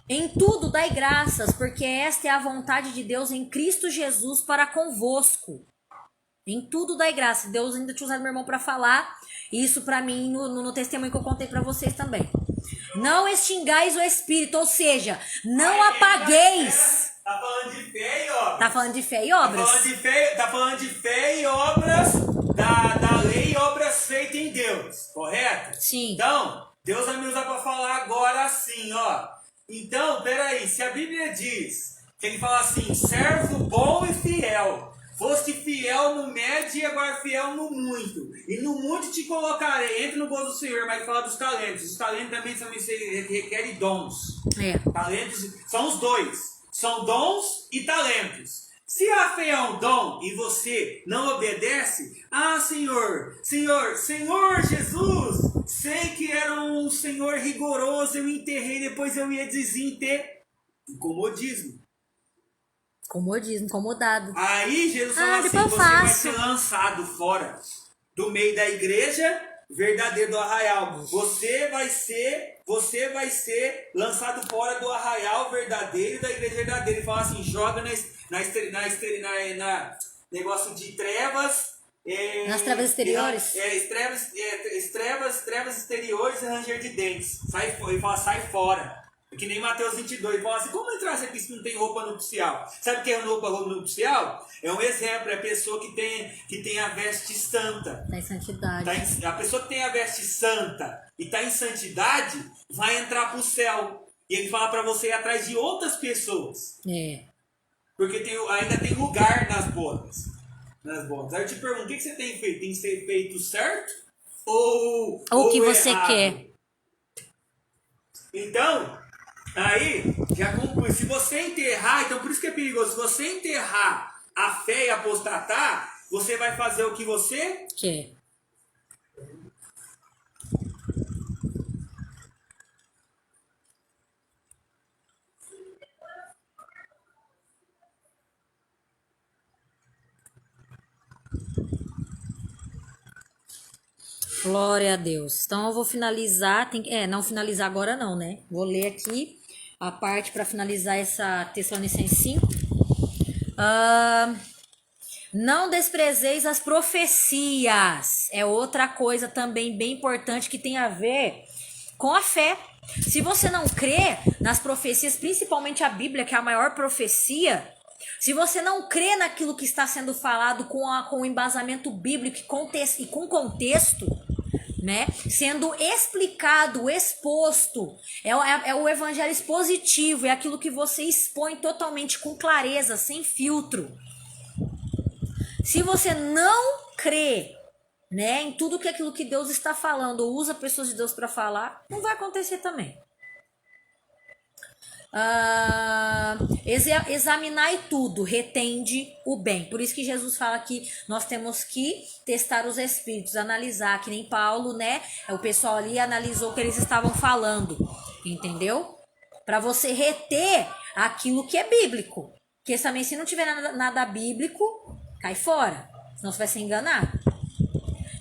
Em tudo dai graças, porque esta é a vontade de Deus em Cristo Jesus para convosco. Em tudo dai graças. Deus ainda tinha usado meu irmão para falar isso para mim no testemunho que eu contei para vocês também. Não extingais o Espírito, ou seja, não apagueis. Tá falando de fé e obras. Tá falando de fé e obras. Tá falando de fé e obras da lei e obras feitas em Deus, correto? Sim. Então, Deus vai me usar para falar agora assim, ó. Então, peraí, se a Bíblia diz que ele fala assim, servo bom e fiel, foste fiel no médio e agora fiel no muito. E no muito te colocarei, entra no gozo do Senhor, mas fala dos talentos. Os talentos também requerem dons. Talentos são os dois. São dons e talentos. Se a fé é um dom e você não obedece, Senhor Jesus, sei que era um Senhor rigoroso, eu enterrei, depois eu ia desenterrar. Comodismo, incomodado. Aí Jesus fala assim, você vai ser lançado fora. do meio da igreja verdadeira do arraial. Você vai ser lançado fora do arraial verdadeiro e da igreja verdadeira. Ele fala assim, joga na negócio de trevas. Nas trevas exteriores? Trevas exteriores e ranger de dentes. Ele fala, sai fora. Que nem Mateus 22, ele fala assim, como entrar se aqui se não tem roupa nupcial? Sabe o que é roupa nupcial? É um exemplo, é a pessoa que tem a veste santa. Está em santidade. A pessoa que tem a veste santa e está em santidade, vai entrar para o céu. E ele fala para você ir atrás de outras pessoas. Porque ainda tem lugar nas bodas. Aí eu te pergunto, o que você tem feito? Tem que ser feito certo? Ou o que você errado? quer? Então, aí, já conclui. Se você enterrar, então por isso que é perigoso. Se você enterrar a fé e apostatar, você vai fazer o que você quer. Glória a Deus. Então eu vou finalizar, não finalizar agora não, né? Vou ler aqui a parte para finalizar essa Tessalonicenses 5. Não desprezeis as profecias. É outra coisa também bem importante que tem a ver com a fé. Se você não crê nas profecias, principalmente a Bíblia, que é a maior profecia, se você não crê naquilo que está sendo falado com o embasamento bíblico e com contexto, né, sendo explicado, exposto, é o evangelho expositivo, é aquilo que você expõe totalmente com clareza, sem filtro. Se você não crê, né, em tudo que aquilo que Deus está falando, ou usa pessoas de Deus para falar, não vai acontecer também. Examinai tudo, retende o bem. Por isso que Jesus fala que nós temos que testar os espíritos, analisar, que nem Paulo, né? O pessoal ali analisou o que eles estavam falando, entendeu? Para você reter aquilo que é bíblico. Porque também, se não tiver nada bíblico, cai fora, senão você vai se enganar.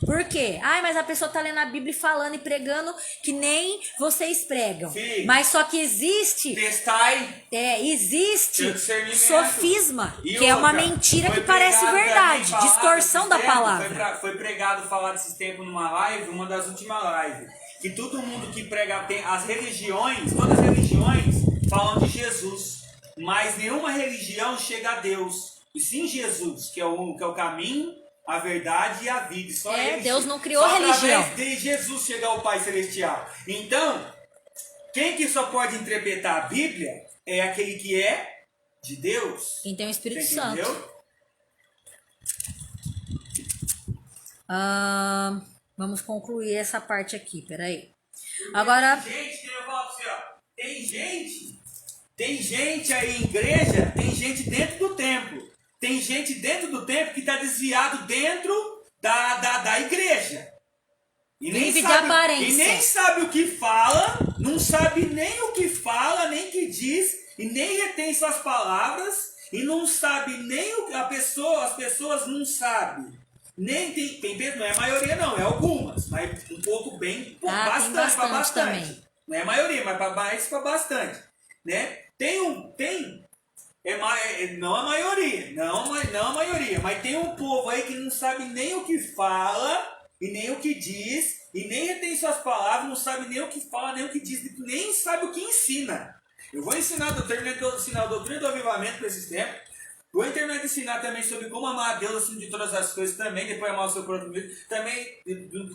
Por quê? Mas a pessoa tá lendo a Bíblia e falando e pregando que nem vocês pregam. Sim. Mas só que existe... Testai. Existe sofisma, que é uma mentira que parece verdade. Também, distorção da palavra. Foi pregado falar desses tempos numa live, uma das últimas lives. Que todo mundo que prega, tem as religiões, todas as religiões falam de Jesus. Mas nenhuma religião chega a Deus. E sim Jesus, que é o caminho, a verdade e a vida. Só Deus não criou só religião. Através de Jesus chegar ao Pai Celestial. Então, quem que só pode interpretar a Bíblia é aquele que é de Deus. Quem tem o Espírito Você Santo. entendeu? Vamos concluir essa parte aqui, peraí. Agora... Gente, que eu falo pra você, ó. Tem gente aí em igreja, tem gente dentro do templo. Tem gente dentro do templo que está desviado dentro da igreja. E nem sabe o que fala, não sabe nem o que fala, nem o que diz, e nem retém suas palavras, e não sabe nem o que as pessoas não sabem. Nem tem, não é a maioria não, é algumas, mas um pouco bem, bastante para bastante. Também. Não é a maioria, mas para bastante, né? Não a maioria, não a maioria, mas tem um povo aí que não sabe nem o que fala, e nem o que diz, e nem retém suas palavras, não sabe nem o que fala, nem o que diz, nem sabe o que ensina. Eu vou ensinar, terminando de ensinar a doutrina do avivamento para esses tempos, vou terminar de ensinar também sobre como amar a Deus acima de todas as coisas também, depois amar o seu próprio Deus, também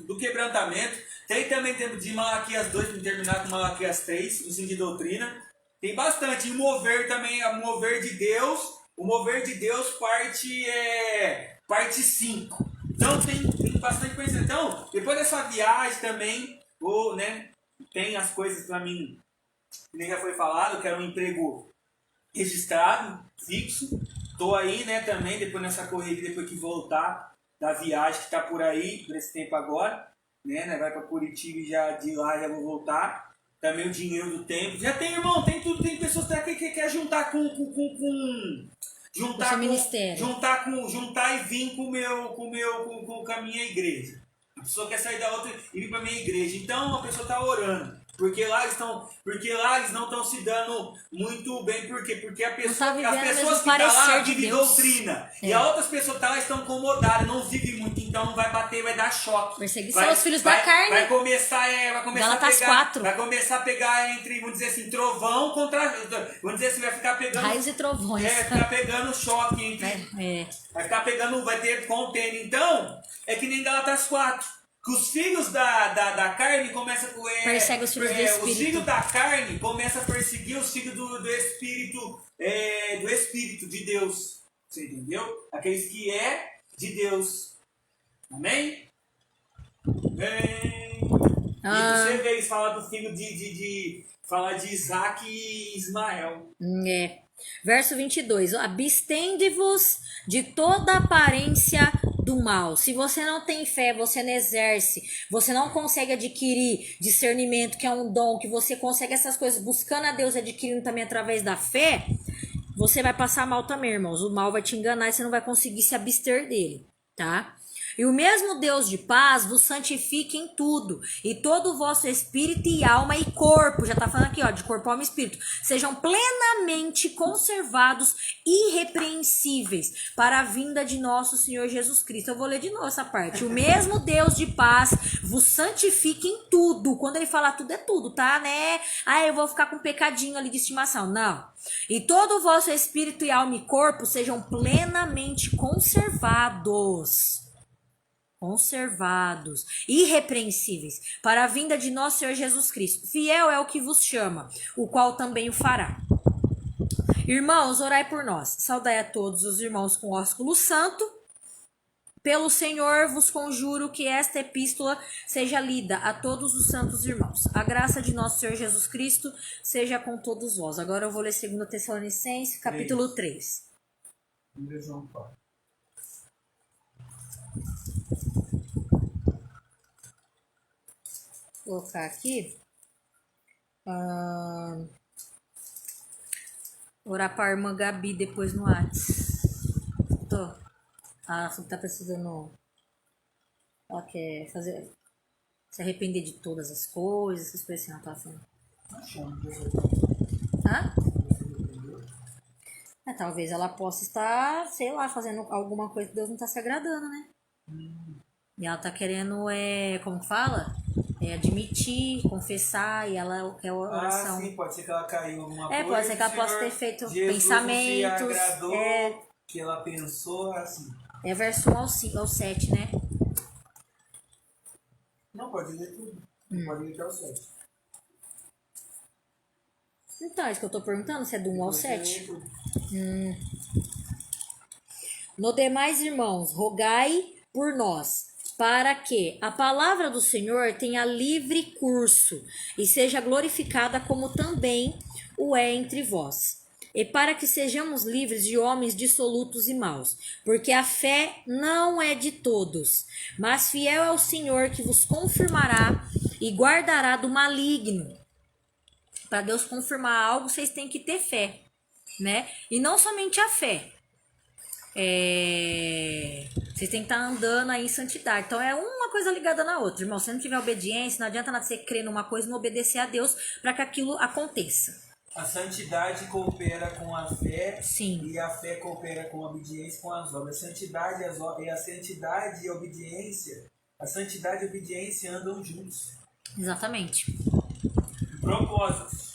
do quebrantamento, tem também tempo de Malaquias 2, para terminar com Malaquias 3, ensino de doutrina. Tem bastante. E o mover também, o mover de Deus, parte 5. Então tem bastante coisa. Então, depois dessa viagem também, tem as coisas para mim, que nem já foi falado, eu quero um emprego registrado, fixo. Tô aí, né, também, depois nessa correria, depois que voltar da viagem que tá por aí, por esse tempo agora, né, vai para Curitiba e de lá já vou voltar. Também o dinheiro do tempo. Já tem, irmão, tem tudo. Tem pessoas que quer juntar com seu ministério. Juntar e vir com a minha igreja. A pessoa quer sair da outra e vir para a minha igreja. Então a pessoa está orando. Porque lá eles não estão se dando muito bem. Por quê? Porque as pessoas que estão lá vivem doutrina. E as outras pessoas que estão lá estão incomodadas, não vivem muito, então não vai bater, vai dar choque. Perseguição aos filhos da carne. Vai começar a pegar entre, vamos dizer assim, trovão contra. Vamos dizer assim, vai ficar pegando. Raios e trovões. Vai ficar pegando choque entre. Vai ficar pegando, vai ter contêiner. Então, é que nem Gálatas 4. Que os filhos da carne começam a... Persegue os filhos do Espírito. Os filhos da carne começam a perseguir os filhos do Espírito de Deus. Você entendeu? Aqueles que é de Deus. Amém? Amém. E você vê isso, fala do filho fala de Isaac e Ismael. Verso 22. Abstende-vos de toda aparência do mal. Se você não tem fé, você não exerce, você não consegue adquirir discernimento, que é um dom, que você consegue essas coisas buscando a Deus e adquirindo também através da fé, você vai passar mal também, irmãos. O mal vai te enganar e você não vai conseguir se abster dele, tá? E o mesmo Deus de paz vos santifique em tudo, e todo o vosso espírito e alma e corpo, já tá falando aqui, ó, de corpo, alma e espírito, sejam plenamente conservados, irrepreensíveis, para a vinda de nosso Senhor Jesus Cristo. Eu vou ler de novo essa parte. O mesmo Deus de paz vos santifique em tudo. Quando ele fala tudo, é tudo, tá, né? Eu vou ficar com um pecadinho ali de estimação. Não. E todo o vosso espírito e alma e corpo sejam plenamente conservados, irrepreensíveis, para a vinda de nosso Senhor Jesus Cristo. Fiel é o que vos chama, o qual também o fará. Irmãos, orai por nós. Saudai a todos os irmãos com ósculo santo. Pelo Senhor vos conjuro que esta epístola seja lida a todos os santos irmãos. A graça de nosso Senhor Jesus Cristo seja com todos vós. Agora eu vou ler 2 Tessalonicenses, capítulo 3. Vou colocar aqui. Orar para a irmã Gabi depois no WhatsApp. Ela tá precisando. Ela quer fazer. Se arrepender de todas as coisas, essas coisas assim, ela tá falando. Talvez ela possa estar, sei lá, fazendo alguma coisa que Deus não tá se agradando, né? E ela tá querendo, como que fala? Admitir, confessar, e ela quer oração. Sim, pode ser que ela caiu em alguma coisa. Pode ser que ela possa ter feito pensamentos. Que ela pensou assim. É verso 1 ao 7, né? Não, pode ler tudo. Pode ler até o 7. Então, é isso que eu tô perguntando, se é do 1 ao 7. No demais, irmãos, rogai por nós, para que a palavra do Senhor tenha livre curso e seja glorificada como também o é entre vós. E para que sejamos livres de homens dissolutos e maus, porque a fé não é de todos, mas fiel é o Senhor que vos confirmará e guardará do maligno. Para Deus confirmar algo, vocês têm que ter fé, né? E não somente a fé. Vocês têm que estar andando aí em santidade. Então é uma coisa ligada na outra, irmão. Se não tiver obediência, não adianta nada você crer numa coisa e não obedecer a Deus para que aquilo aconteça. A santidade coopera com a fé. Sim. E a fé coopera com a obediência com as obras. A santidade e a obediência. A santidade e a obediência andam juntos. Exatamente. Propósitos.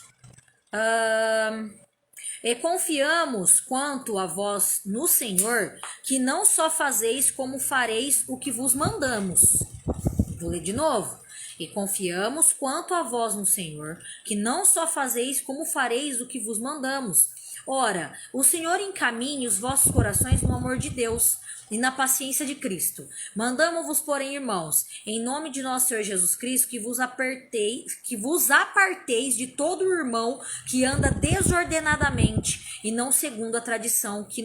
E confiamos quanto a vós no Senhor, que não só fazeis como fareis o que vos mandamos. Vou ler de novo. E confiamos quanto a vós no Senhor, que não só fazeis como fareis o que vos mandamos. Ora, o Senhor encaminhe os vossos corações no amor de Deus e na paciência de Cristo. Mandamo-vos, porém, irmãos, em nome de nosso Senhor Jesus Cristo, que vos aparteis de todo irmão que anda desordenadamente e não segundo a tradição que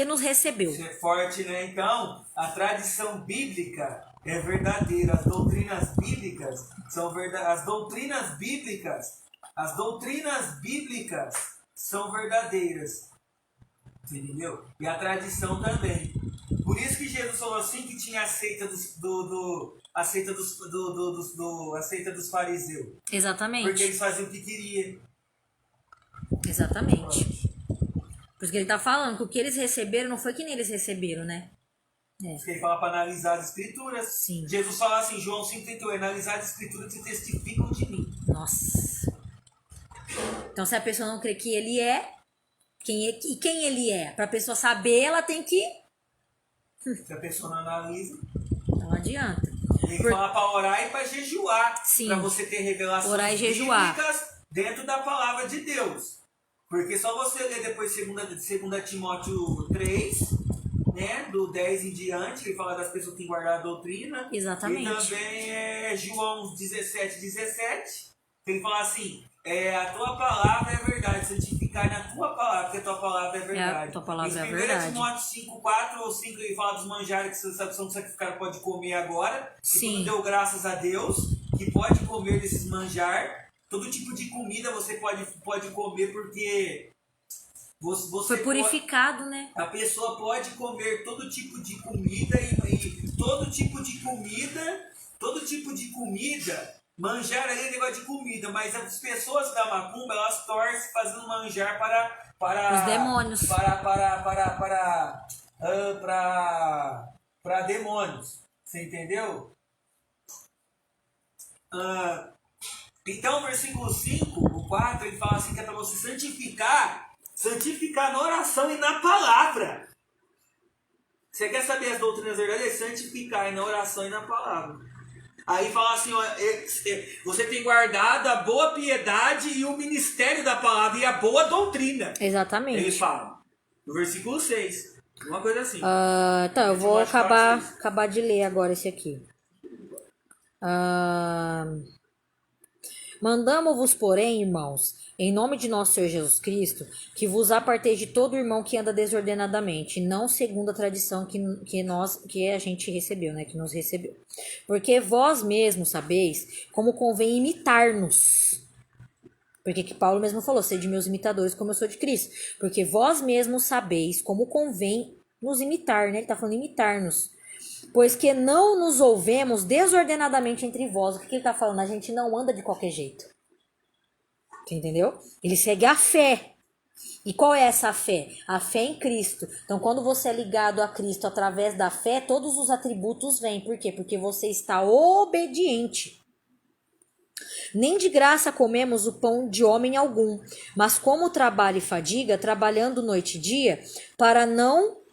nos recebeu. Isso é forte, né? Então, a tradição bíblica é verdadeira. As doutrinas bíblicas são verdadeiras. As doutrinas bíblicas são verdadeiras. Entendeu? E a tradição também. Por isso que Jesus falou assim que tinha a seita a seita dos fariseus. Exatamente. Porque eles faziam o que queriam. Exatamente. Por isso que ele tá falando que o que eles receberam não foi que nem eles receberam, né? Porque ele fala para analisar as escrituras. Sim. Jesus fala assim, João 5,38, analisar as escrituras que testificam de mim. Nossa. Então se a pessoa não crê que ele é, quem ele é? Pra pessoa saber, ela tem que... Se a pessoa não analisa... Não adianta. Tem que falar para orar e para jejuar. Sim. Para você ter revelações orar e jejuar. bíblicas dentro da palavra de Deus. Porque só você ler depois 2 Timóteo 3, né, do 10 em diante, que fala das pessoas que têm guardado a doutrina. Exatamente. E também é João 17, tem que falar assim, a tua palavra é verdade, santificar na tua palavra, porque a tua palavra é verdade. A tua palavra é Em 1 verdade. Timóteo 5, 4 ou 5, ele fala dos manjares que essa opção do sacrificado pode comer agora. Sim. E deu graças a Deus que pode comer desses manjar. Todo tipo de comida você pode comer porque você foi purificado, né? A pessoa pode comer todo tipo de comida e todo tipo de comida, manjar ali é negócio de comida, mas as pessoas da macumba, elas torcem fazendo manjar para os demônios. Para demônios. Você entendeu? Então, o versículo 5, o 4, ele fala assim que é para você santificar na oração e na palavra. Você quer saber as doutrinas verdadeiras? Santificar na oração e na palavra. Aí fala assim, ó, você tem guardado a boa piedade e o ministério da palavra e a boa doutrina. Exatamente. Ele fala, no versículo 6, uma coisa assim. Então, eu vou acabar de ler agora esse aqui. Mandamo-vos, porém, irmãos, em nome de nosso Senhor Jesus Cristo, que vos aparteis de todo irmão que anda desordenadamente, não segundo a tradição que a gente recebeu, né, que nos recebeu. Porque vós mesmos sabeis como convém imitar-nos. Porque que Paulo mesmo falou, sede meus imitadores como eu sou de Cristo. Porque vós mesmos sabeis como convém nos imitar, né? Ele tá falando imitar-nos. Pois que não nos ouvemos desordenadamente entre vós. O que ele tá falando? A gente não anda de qualquer jeito. Entendeu? Ele segue a fé. E qual é essa fé? A fé em Cristo. Então, quando você é ligado a Cristo através da fé, todos os atributos vêm. Por quê? Porque você está obediente. Nem de graça comemos o pão de homem algum, mas como trabalho e fadiga, trabalhando noite e dia, para não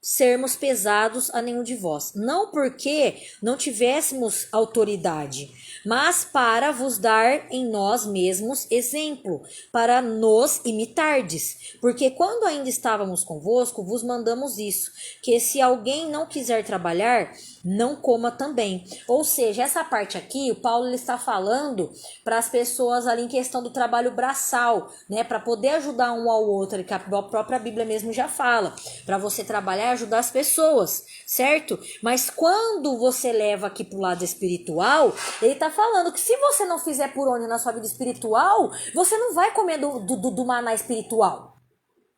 sermos pesados a nenhum de vós. Não porque não tivéssemos autoridade, mas para vos dar em nós mesmos exemplo, para nos imitardes. Porque quando ainda estávamos convosco, vos mandamos isso, que se alguém não quiser trabalhar, não coma também. Ou seja, essa parte aqui, o Paulo ele está falando para as pessoas ali em questão do trabalho braçal, né, para poder ajudar um ao outro, que a própria Bíblia mesmo já fala, para você trabalhar e ajudar as pessoas, certo? Mas quando você leva aqui pro lado espiritual, ele tá falando que se você não fizer por onde na sua vida espiritual, você não vai comer do maná espiritual.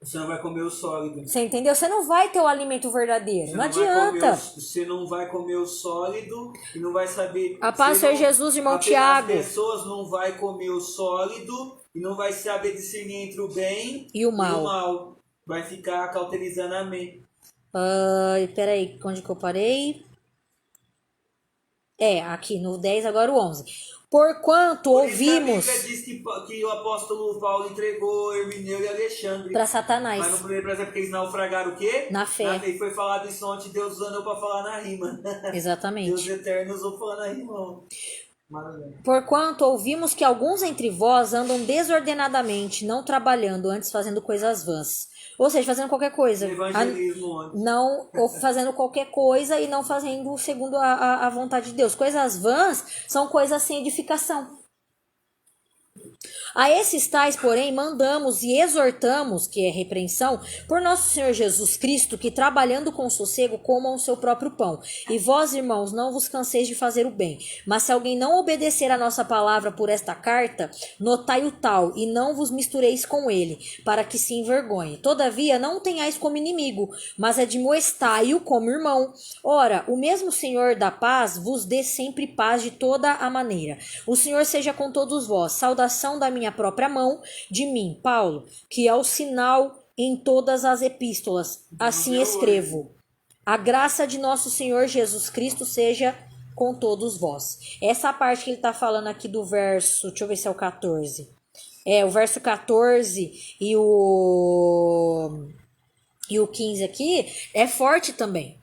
Você não vai comer o sólido. Você entendeu? Você não vai ter o alimento verdadeiro. Não adianta. Você não vai comer o sólido e não vai saber... A paz, Senhor Jesus, irmão Tiago. As pessoas não vão comer o sólido e não vai saber discernir entre o bem e o mal. Vai ficar cauterizando a mente. Peraí, onde que eu parei? Aqui no 10, agora o 11. Porquanto ouvimos... A Bíblia diz que o apóstolo Paulo entregou Hermineu e Alexandre para Satanás. Mas no primeiro exemplo, porque eles naufragaram o quê? Na fé. E foi falado isso ontem, Deus usando para falar na rima. Exatamente. Deus eterno usou falar na rima. Maravilha. Porquanto ouvimos que alguns entre vós andam desordenadamente, não trabalhando, antes fazendo coisas vãs. Ou seja, fazendo qualquer coisa. Não, ou fazendo qualquer coisa e não fazendo segundo a vontade de Deus. Coisas vãs são coisas sem edificação. A esses tais, porém, mandamos e exortamos, que é repreensão, por nosso Senhor Jesus Cristo, que trabalhando com sossego comam o seu próprio pão. E vós, irmãos, não vos canseis de fazer o bem. Mas se alguém não obedecer a nossa palavra por esta carta, notai o tal, e não vos mistureis com ele, para que se envergonhe. Todavia, não o tenhais como inimigo, mas admoestai-o como irmão. Ora, o mesmo Senhor da paz vos dê sempre paz de toda a maneira. O Senhor seja com todos vós. Saudação da minha própria mão, de mim, Paulo, que é o sinal em todas as epístolas. Assim escrevo. A graça de nosso Senhor Jesus Cristo seja com todos vós. Essa parte que ele está falando aqui do verso, deixa eu ver se é o 14. O verso 14 e o 15 aqui é forte também.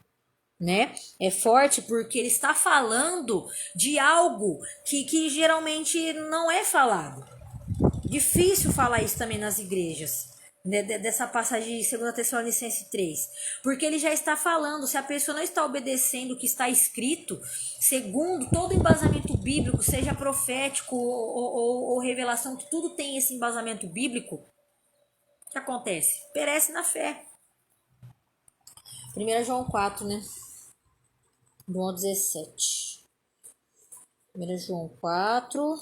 Né? É forte porque ele está falando de algo que geralmente não é falado. Difícil falar isso também nas igrejas, né? Dessa passagem de 2 Tessalonicenses 3. Porque ele já está falando, se a pessoa não está obedecendo o que está escrito, segundo todo embasamento bíblico, seja profético ou revelação, que tudo tem esse embasamento bíblico, o que acontece? Perece na fé. 1 João 4, né? Do 1 ao 17. 1 João 4,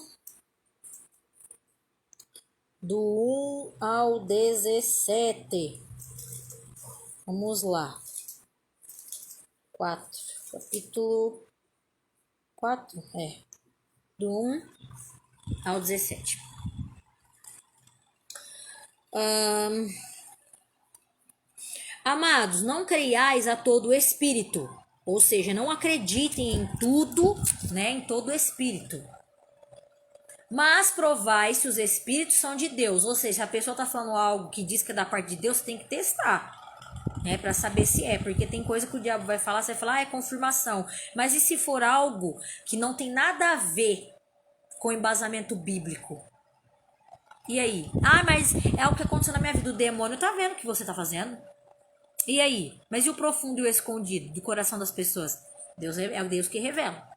do 1 ao 17. Vamos lá. 4, capítulo 4, do 1 ao 17. Amados, não creiais a todo espírito. Ou seja, não acreditem em tudo, né, em todo espírito. Mas provai se os espíritos são de Deus. Ou seja, se a pessoa está falando algo que diz que é da parte de Deus, você tem que testar, né, para saber se é. Porque tem coisa que o diabo vai falar, você vai falar, é confirmação. Mas e se for algo que não tem nada a ver com embasamento bíblico? E aí? Mas é o que aconteceu na minha vida. O demônio tá vendo o que você tá fazendo. E aí? Mas e o profundo e o escondido do coração das pessoas? Deus é o Deus que revela.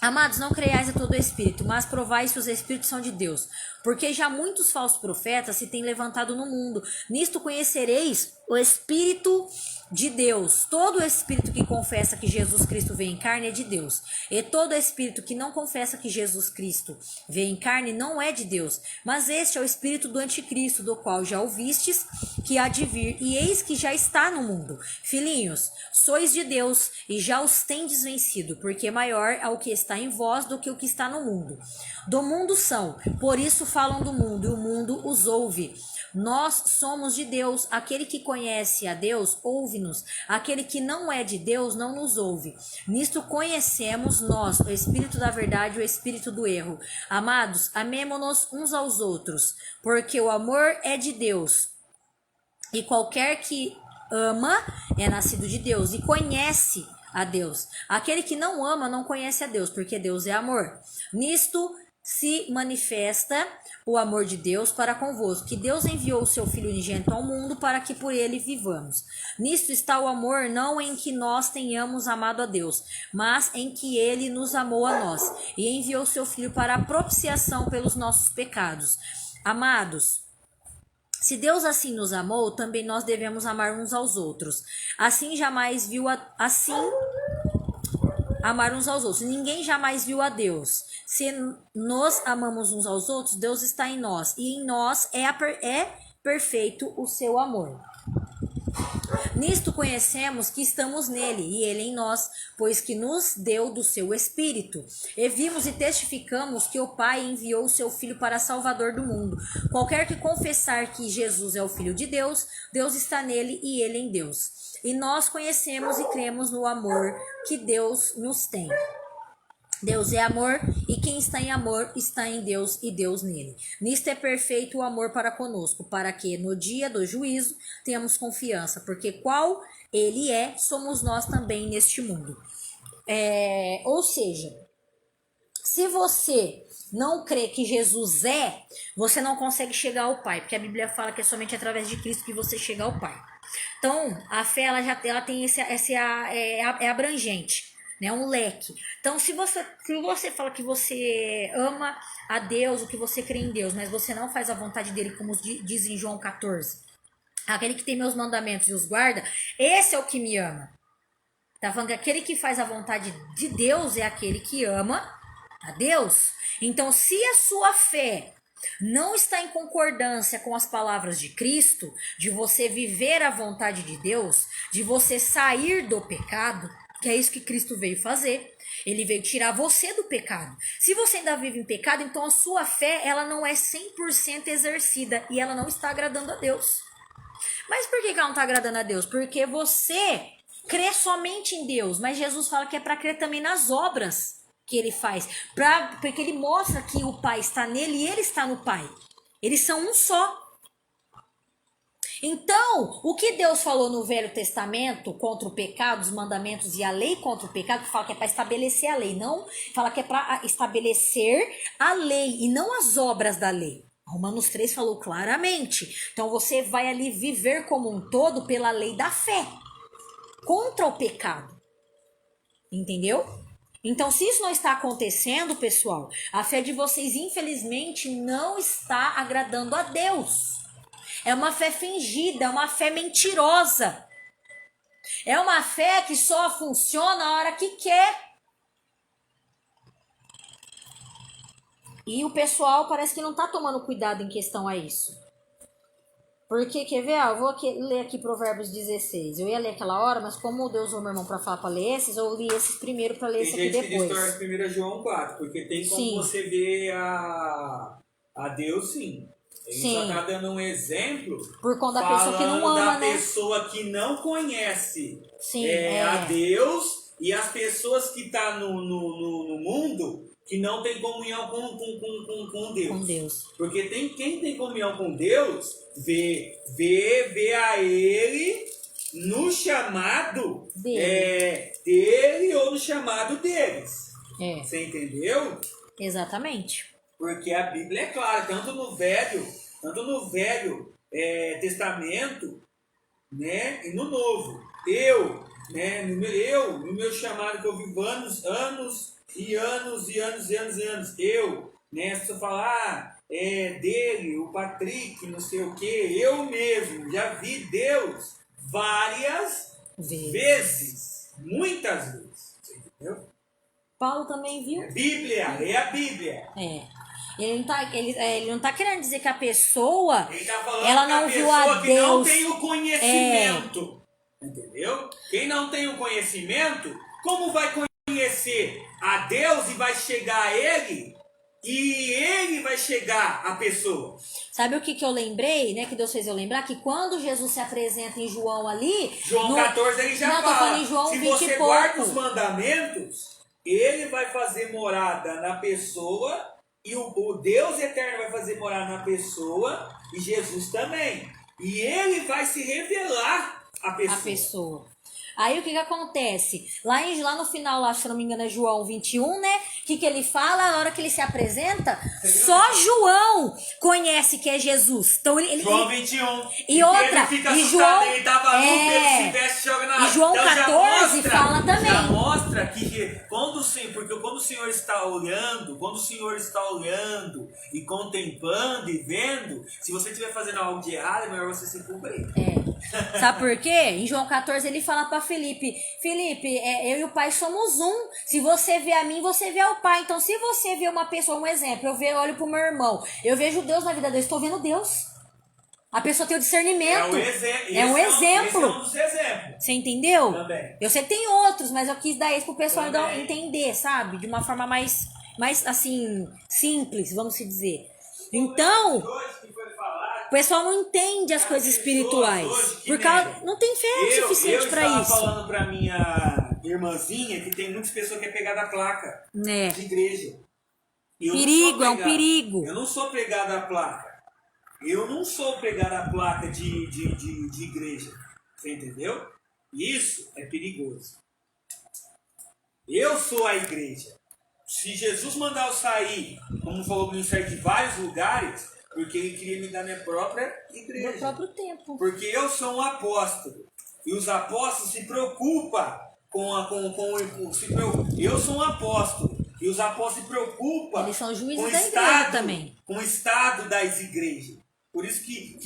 Amados, não creiais a todo espírito, mas provai se os espíritos são de Deus. Porque já muitos falsos profetas se têm levantado no mundo. Nisto conhecereis o Espírito de Deus. Todo espírito que confessa que Jesus Cristo veio em carne é de Deus. E todo espírito que não confessa que Jesus Cristo veio em carne não é de Deus. Mas este é o espírito do anticristo, do qual já ouvistes que há de vir, e eis que já está no mundo. Filhinhos, sois de Deus e já os tendes vencido, porque maior é o que está em vós do que o que está no mundo. Do mundo são, por isso falam do mundo, e o mundo os ouve. Nós somos de Deus. Aquele que conhece a Deus, ouve-nos. Aquele que não é de Deus, não nos ouve. Nisto conhecemos nós, o espírito da verdade e o espírito do erro. Amados, amemo-nos uns aos outros, porque o amor é de Deus. E qualquer que ama é nascido de Deus e conhece a Deus. Aquele que não ama não conhece a Deus, porque Deus é amor. Nisto se manifesta o amor de Deus para convosco, que Deus enviou o seu Filho unigênito ao mundo para que por ele vivamos. Nisto está o amor, não em que nós tenhamos amado a Deus, mas em que ele nos amou a nós e enviou o seu Filho para a propiciação pelos nossos pecados. Amados, se Deus assim nos amou, também nós devemos amar uns aos outros. Amar uns aos outros. Ninguém jamais viu a Deus. Se nós amamos uns aos outros, Deus está em nós. E em nós é perfeito o seu amor. Nisto conhecemos que estamos nele e ele em nós, pois que nos deu do seu Espírito. E vimos e testificamos que o Pai enviou o seu Filho para Salvador do mundo. Qualquer que confessar que Jesus é o Filho de Deus, Deus está nele e ele em Deus. E nós conhecemos e cremos no amor que Deus nos tem. Deus é amor, e quem está em amor está em Deus e Deus nele. Nisto é perfeito o amor para conosco, para que no dia do juízo tenhamos confiança, porque qual ele é, somos nós também neste mundo. Ou seja, se você não crê que Jesus é, você não consegue chegar ao Pai, porque a Bíblia fala que é somente através de Cristo que você chega ao Pai. Então, a fé ela tem é abrangente. né? Um leque. Então, se você fala que você ama a Deus, o que você crê em Deus, mas você não faz a vontade dele, como diz em João 14, aquele que tem meus mandamentos e os guarda, esse é o que me ama. Tá falando que aquele que faz a vontade de Deus é aquele que ama a Deus. Então, se a sua fé não está em concordância com as palavras de Cristo, de você viver a vontade de Deus, de você sair do pecado, que é isso que Cristo veio fazer. Ele veio tirar você do pecado. Se você ainda vive em pecado, então a sua fé ela não é 100% exercida e ela não está agradando a Deus. Mas por que ela não está agradando a Deus? Porque você crê somente em Deus, mas Jesus fala que é para crer também nas obras que ele faz, porque ele mostra que o Pai está nele e ele está no Pai. Eles são um só. Então, o que Deus falou no Velho Testamento contra o pecado, os mandamentos e a lei contra o pecado, que fala que é para estabelecer a lei, não fala que é para estabelecer a lei e não as obras da lei. Romanos 3 falou claramente. Então, você vai ali viver como um todo pela lei da fé, contra o pecado. Entendeu? Então, se isso não está acontecendo, pessoal, a fé de vocês, infelizmente, não está agradando a Deus. É uma fé fingida, é uma fé mentirosa. É uma fé que só funciona a hora que quer. E o pessoal parece que não está tomando cuidado em questão a isso. Porque, quer ver? Eu vou ler aqui Provérbios 16. Eu ia ler aquela hora, mas como Deus usou meu irmão para falar para ler esses, eu li esses primeiro para ler esse aqui depois. Tem gente que distorce 1 João 4, porque tem como você ver a Deus, sim. Ele só está dando um exemplo por conta da pessoa que não ama, da né? pessoa que não conhece a Deus e as pessoas que estão no mundo que não tem comunhão com Deus. Com Deus. Porque quem tem comunhão com Deus vê a Ele no chamado dele ou no chamado deles. Você entendeu? Exatamente. Porque a Bíblia é clara, tanto no Velho Testamento, né, e no Novo. No meu chamado que eu vivo anos e anos. Eu, né, se você falar dele, o Patrick, não sei o que, eu mesmo já vi Deus várias vezes, muitas vezes, entendeu? Paulo também viu. É a Bíblia. Ele não tá querendo dizer que a pessoa ele tá falando ela que não a viu a pessoa que Deus. não tem o conhecimento. Entendeu? Quem não tem o conhecimento, como vai conhecer a Deus e vai chegar a Ele? E Ele vai chegar à pessoa. Sabe o que eu lembrei, né? Que Deus fez eu lembrar? Que quando Jesus se apresenta em João ali... João 14 ele já fala. Em João se 20 você e pouco. guarda os mandamentos, Ele vai fazer morada na pessoa... E o Deus eterno vai fazer morar na pessoa e Jesus também. E ele vai se revelar à pessoa. Aí o que acontece? Lá no final, lá, se eu não me engano, é João 21, né? O que ele fala na hora que ele se apresenta? Só João conhece que é Jesus. Então, João 21. E outra, fica e João, ele tava Pedro se veste, joga na água. E João então, 14 fala também. Já mostra que quando o Senhor está olhando e contemplando e vendo, se você estiver fazendo algo de errado, é melhor você se cobrir. Sabe por quê? Em João 14 ele fala para Felipe, eu e o Pai somos um. Se você vê a mim, você vê ao Pai. Então, se você vê uma pessoa, um exemplo, eu olho pro meu irmão, eu vejo Deus na vida dele, estou vendo Deus. A pessoa tem o discernimento. É um exemplo. Esse é um dos exemplos. Você entendeu? Também. Eu sei que tem outros, mas eu quis dar isso pro pessoal entender, sabe? De uma forma mais assim, simples, vamos se dizer. Então, o pessoal não entende as coisas espirituais. Por causa, não tem fé suficiente para isso. Eu estava falando para minha irmãzinha que tem muitas pessoas que é pegada a placa de igreja. É um perigo. Eu não sou pregado à placa. Eu não sou pregado à placa de igreja. Você entendeu? Isso é perigoso. Eu sou a igreja. Se Jesus mandar eu sair, como falou no ministério, de vários lugares, porque ele queria me dar minha própria igreja. Meu próprio tempo. Porque eu sou um apóstolo. E os apóstolos se preocupam Eu sou um apóstolo. E os apóstolos se preocupam Eles são juízes com o da igreja estado, também. com o estado das igrejas. Por isso que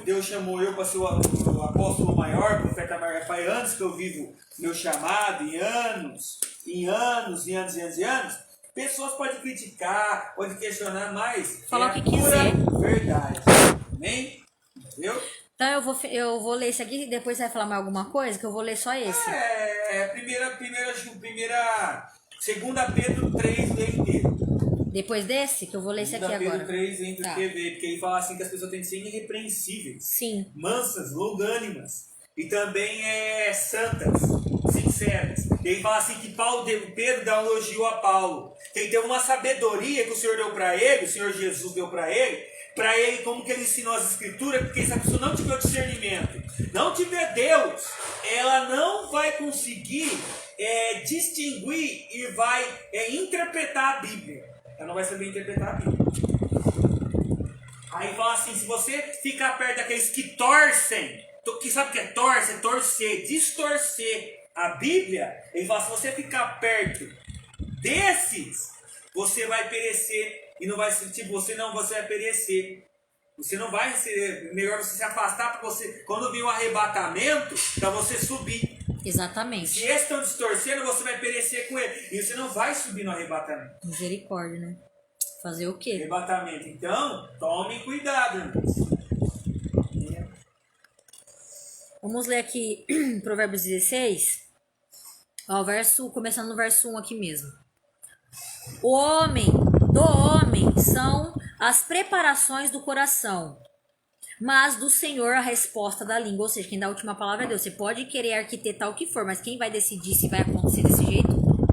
Deus chamou eu para ser o apóstolo maior, profeta maior. Faz anos que eu vivo meu chamado, e anos. Pessoas podem criticar, podem questionar, mas Falar é o que a pura quiser. verdade. Amém? Entendeu? Então eu vou ler esse aqui e depois você vai falar mais alguma coisa, que eu vou ler só esse. Segunda Pedro 3, lê inteiro. Depois desse, que eu vou ler esse aqui Pedro agora. 3, entre Tá. porque ele fala assim que as pessoas têm que ser irrepreensíveis, Sim. mansas, longânimas, e também santas, sinceras. Ele fala assim que Pedro dá um elogio a Paulo. Ele teve uma sabedoria que o Senhor deu para ele, o Senhor Jesus deu para ele, como que ele ensinou as escrituras, porque se a pessoa não tiver o discernimento, não tiver Deus, ela não vai conseguir distinguir e vai interpretar a Bíblia. Ela não vai saber interpretar a Bíblia. Aí fala assim, se você ficar perto daqueles que torcem, que sabe o que é torcer? Torcer, distorcer a Bíblia, ele fala, se você ficar perto desses, você vai perecer. E não vai ser, você vai perecer. Você não vai ser. Melhor você se afastar para você. Quando vir um arrebatamento, para você subir. Exatamente. Se eles estão distorcendo, você vai perecer com ele. E você não vai subir no arrebatamento. Misericórdia, né? Fazer o quê? Arrebatamento. Então, tomem cuidado, irmãos. Vamos ler aqui Provérbios 16. Ó, começando no verso 1 aqui mesmo. Do homem são as preparações do coração, mas do Senhor a resposta da língua. Ou seja, quem dá a última palavra é Deus. Você pode querer arquitetar o que for, mas quem vai decidir se vai acontecer desse jeito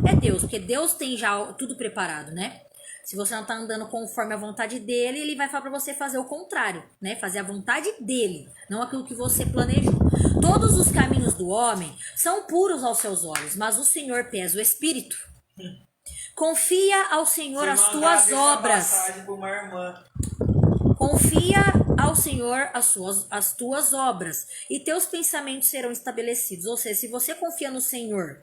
é Deus, porque Deus tem já tudo preparado, né? Se você não tá andando conforme a vontade dele, ele vai falar para você fazer o contrário, né? Fazer a vontade dele, não aquilo que você planejou. Todos os caminhos do homem são puros aos seus olhos, mas o Senhor pesa o espírito. Confia ao Senhor as tuas obras. Confia ao Senhor as tuas obras, e teus pensamentos serão estabelecidos. Ou seja, se você confia no Senhor,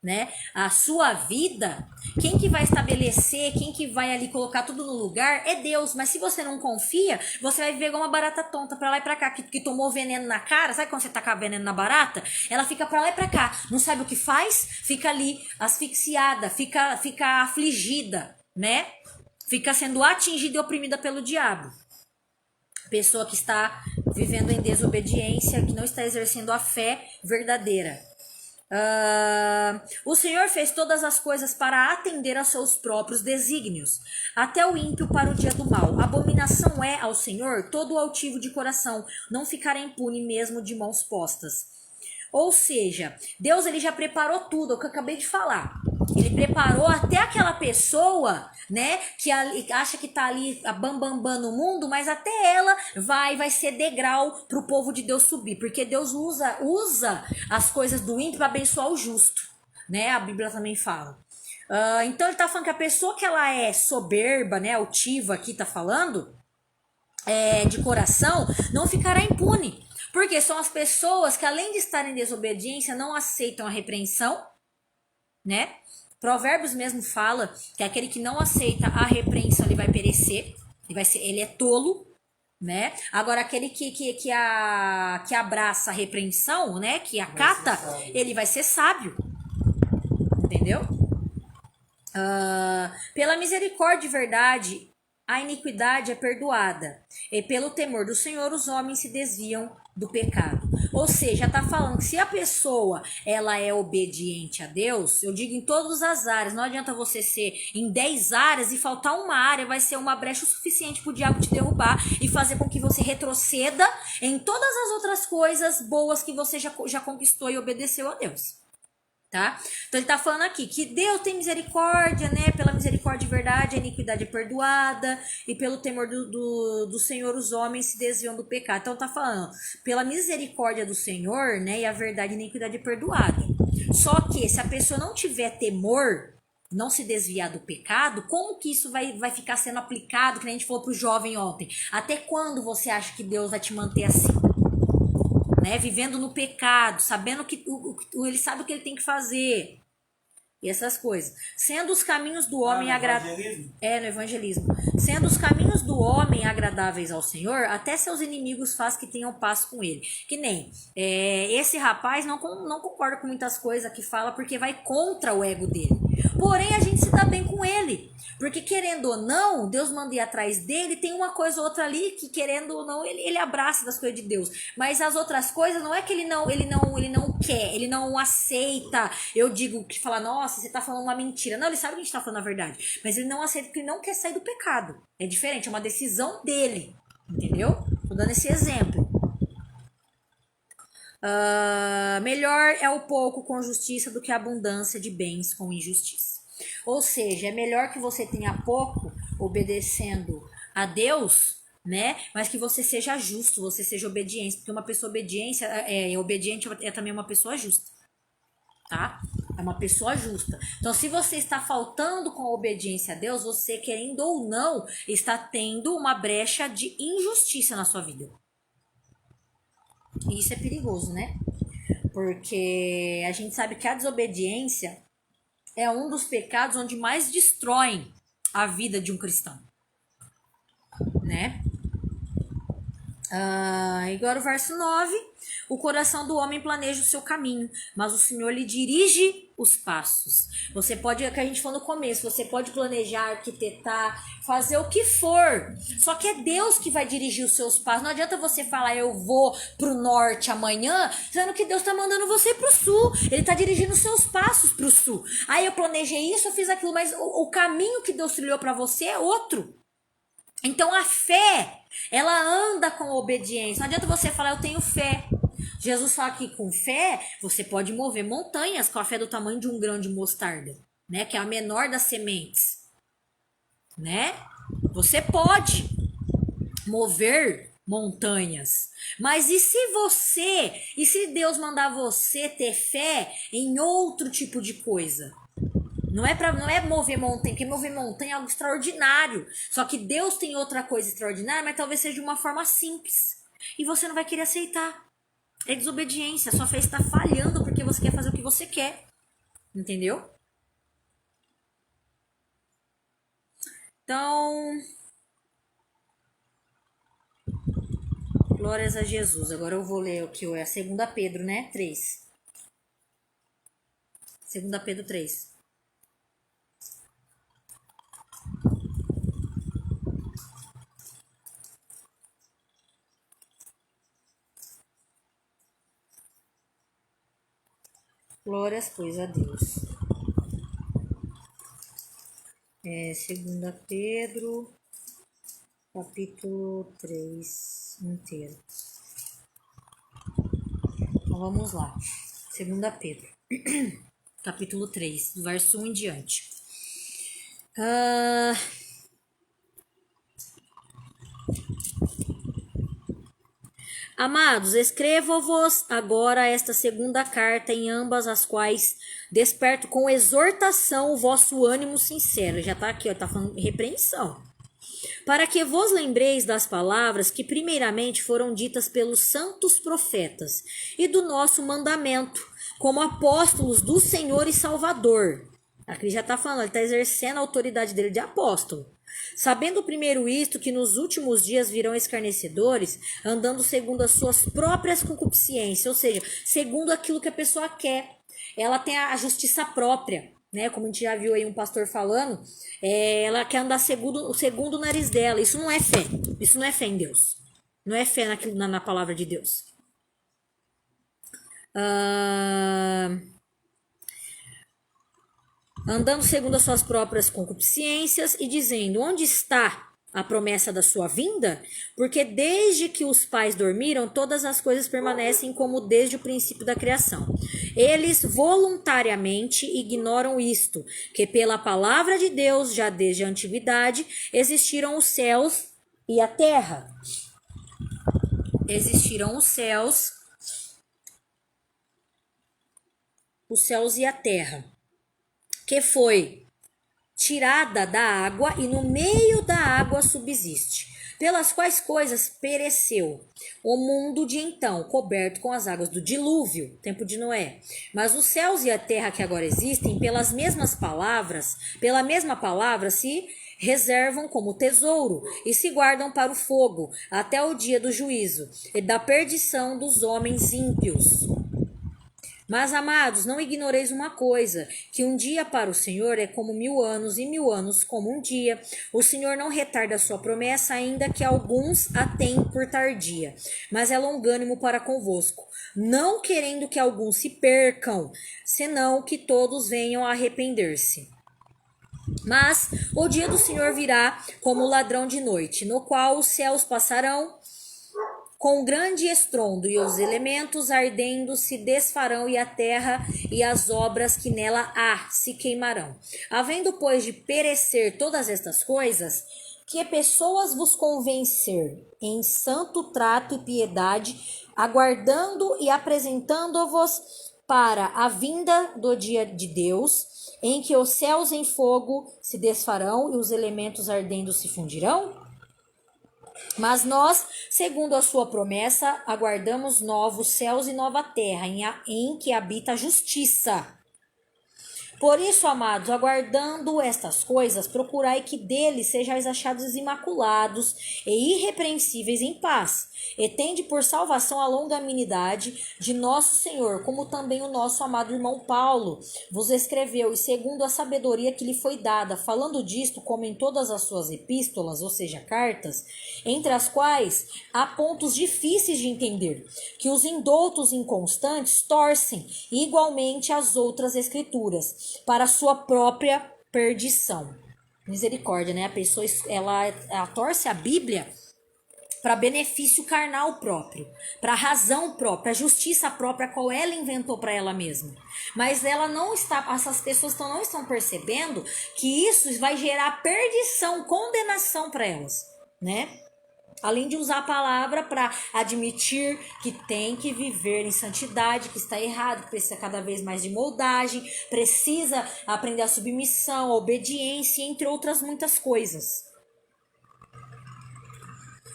né, a sua vida, quem que vai estabelecer, quem que vai ali colocar tudo no lugar é Deus. Mas se você não confia, você vai viver igual uma barata tonta pra lá e pra cá, que tomou veneno na cara. Sabe quando você taca veneno na barata? Ela fica pra lá e pra cá, não sabe o que faz, fica ali asfixiada, fica afligida, né? Fica sendo atingida e oprimida pelo diabo. Pessoa que está vivendo em desobediência, que não está exercendo a fé verdadeira. O Senhor fez todas as coisas para atender aos seus próprios desígnios, até o ímpio para o dia do mal. Abominação é ao Senhor todo o altivo de coração, não ficará impune mesmo de mãos postas. Ou seja, Deus ele já preparou tudo, é o que eu acabei de falar. Ele preparou até aquela pessoa, né, que acha que tá ali a bambambam no mundo, mas até ela vai ser degrau pro povo de Deus subir, porque Deus usa as coisas do ímpio para abençoar o justo, né? A Bíblia também fala. Então ele tá falando que a pessoa que ela é soberba, né, altiva aqui tá falando, de coração, não ficará impune. Porque são as pessoas que, além de estarem em desobediência, não aceitam a repreensão, né? Provérbios mesmo fala que aquele que não aceita a repreensão, ele vai perecer, ele é tolo, né? Agora, aquele que abraça a repreensão, né? Que acata, ele vai ser sábio, entendeu? Pela misericórdia e verdade, a iniquidade é perdoada, e pelo temor do Senhor os homens se desviam do pecado. Ou seja, tá falando que se a pessoa ela é obediente a Deus, eu digo em todas as áreas, não adianta você ser em 10 áreas e faltar uma área, vai ser uma brecha o suficiente pro diabo te derrubar e fazer com que você retroceda em todas as outras coisas boas que você já conquistou e obedeceu a Deus. Tá? Então ele tá falando aqui que Deus tem misericórdia, né? Pela misericórdia e verdade a iniquidade é perdoada, e pelo temor do Senhor os homens se desviam do pecado. Então tá falando, pela misericórdia do Senhor, né? E a verdade e a iniquidade é perdoada. Só que se a pessoa não tiver temor, não se desviar do pecado, como que isso vai ficar sendo aplicado, que a gente falou pro jovem ontem? Até quando você acha que Deus vai te manter assim? Né, vivendo no pecado, sabendo que o ele sabe o que ele tem que fazer. E essas coisas. Sendo os caminhos do homem agradáveis. No evangelismo. Sendo os caminhos do homem agradáveis ao Senhor, até seus inimigos faz que tenham paz com ele. Que nem esse rapaz não concorda com muitas coisas que fala, porque vai contra o ego dele. Porém, a gente se dá bem com ele. Porque, querendo ou não, Deus manda ir atrás dele, tem uma coisa ou outra ali que, querendo ou não, ele abraça das coisas de Deus. Mas as outras coisas, não é que ele não quer, ele não aceita. Eu digo que fala, nossa, você tá falando uma mentira. Não, ele sabe que a gente tá falando a verdade. Mas ele não aceita porque ele não quer sair do pecado. É diferente, é uma decisão dele. Entendeu? Tô dando esse exemplo. Melhor é o pouco com justiça do que a abundância de bens com injustiça. Ou seja, é melhor que você tenha pouco obedecendo a Deus, né? Mas que você seja justo, você seja obediente. Porque uma pessoa obediente é também uma pessoa justa. Tá? É uma pessoa justa. Então, se você está faltando com a obediência a Deus, você, querendo ou não, está tendo uma brecha de injustiça na sua vida. E isso é perigoso, né? Porque a gente sabe que a desobediência é um dos pecados onde mais destroem a vida de um cristão, né? Agora o verso 9. O coração do homem planeja o seu caminho, mas o Senhor lhe dirige os passos. Você pode, é o que a gente falou no começo, você pode planejar, arquitetar, fazer o que for. Só que é Deus que vai dirigir os seus passos. Não adianta você falar, eu vou pro norte amanhã, sendo que Deus tá mandando você pro sul. Ele tá dirigindo os seus passos pro sul. Aí eu planejei isso, eu fiz aquilo, mas o caminho que Deus trilhou para você é outro. Então a fé, ela anda com obediência. Não adianta você falar, eu tenho fé. Jesus fala que com fé você pode mover montanhas com a fé do tamanho de um grão de mostarda, né? Que é a menor das sementes, né? Você pode mover montanhas. Mas e se Deus mandar você ter fé em outro tipo de coisa? Não é mover montanha, porque mover montanha é algo extraordinário. Só que Deus tem outra coisa extraordinária, mas talvez seja de uma forma simples. E você não vai querer aceitar. É desobediência. Sua fé está falhando porque você quer fazer o que você quer. Entendeu? Então, glórias a Jesus. Agora eu vou ler o que é a 2 Pedro, né? 3. 2 Pedro 3. Glórias, pois, a Deus. 2 Pedro, capítulo 3, inteiro. Então vamos lá. 2 Pedro, capítulo 3, do verso 1 em diante. Amados, escrevo-vos agora esta segunda carta, em ambas as quais desperto com exortação o vosso ânimo sincero. Já tá aqui, ó, tá falando repreensão. Para que vos lembreis das palavras que primeiramente foram ditas pelos santos profetas e do nosso mandamento, como apóstolos do Senhor e Salvador. Aqui ele já tá falando, ele tá exercendo a autoridade dele de apóstolo. Sabendo primeiro isto, que nos últimos dias virão escarnecedores, andando segundo as suas próprias concupiscências, ou seja, segundo aquilo que a pessoa quer. Ela tem a justiça própria, né? Como a gente já viu aí um pastor falando, ela quer andar segundo o nariz dela. Isso não é fé. Isso não é fé em Deus. Não é fé na palavra de Deus. Andando segundo as suas próprias concupiscências e dizendo, onde está a promessa da sua vinda? Porque desde que os pais dormiram, todas as coisas permanecem como desde o princípio da criação. Eles voluntariamente ignoram isto, que pela palavra de Deus, já desde a antiguidade, existiram os céus e a terra. Existiram os céus e a terra, que foi tirada da água e no meio da água subsiste. pelas quais coisas pereceu o mundo de então, coberto com as águas do dilúvio, tempo de Noé. Mas os céus e a terra que agora existem, pela mesma palavra se reservam como tesouro e se guardam para o fogo, até o dia do juízo e da perdição dos homens ímpios. Mas, amados, não ignoreis uma coisa, que um dia para o Senhor é como 1000 anos, e 1000 anos como um dia. O Senhor não retarda a sua promessa, ainda que alguns a tenham por tardia, mas é longânimo para convosco, não querendo que alguns se percam, senão que todos venham a arrepender-se. Mas o dia do Senhor virá como ladrão de noite, no qual os céus passarão com grande estrondo, e os elementos ardendo se desfarão, e a terra e as obras que nela há se queimarão. Havendo, pois, de perecer todas estas coisas, que pessoas vos convencer em santo trato e piedade, aguardando e apresentando-vos para a vinda do dia de Deus, em que os céus em fogo se desfarão e os elementos ardendo se fundirão? Mas nós, segundo a sua promessa, aguardamos novos céus e nova terra, em que habita a justiça. Por isso, amados, aguardando estas coisas, procurai que deles sejais achados imaculados e irrepreensíveis em paz, e tende por salvação a longanimidade de nosso Senhor, como também o nosso amado irmão Paulo vos escreveu, e segundo a sabedoria que lhe foi dada, falando disto, como em todas as suas epístolas, ou seja, cartas, entre as quais há pontos difíceis de entender, que os indoutos inconstantes torcem igualmente as outras escrituras, para a sua própria perdição. Misericórdia, né? A pessoa ela torce a Bíblia para benefício carnal próprio, para razão própria, para justiça própria, qual ela inventou para ela mesma. Mas ela não está, essas pessoas não estão percebendo que isso vai gerar perdição, condenação para elas, né? Além de usar a palavra para admitir que tem que viver em santidade, que está errado, que precisa cada vez mais de moldagem, precisa aprender a submissão, a obediência, entre outras muitas coisas.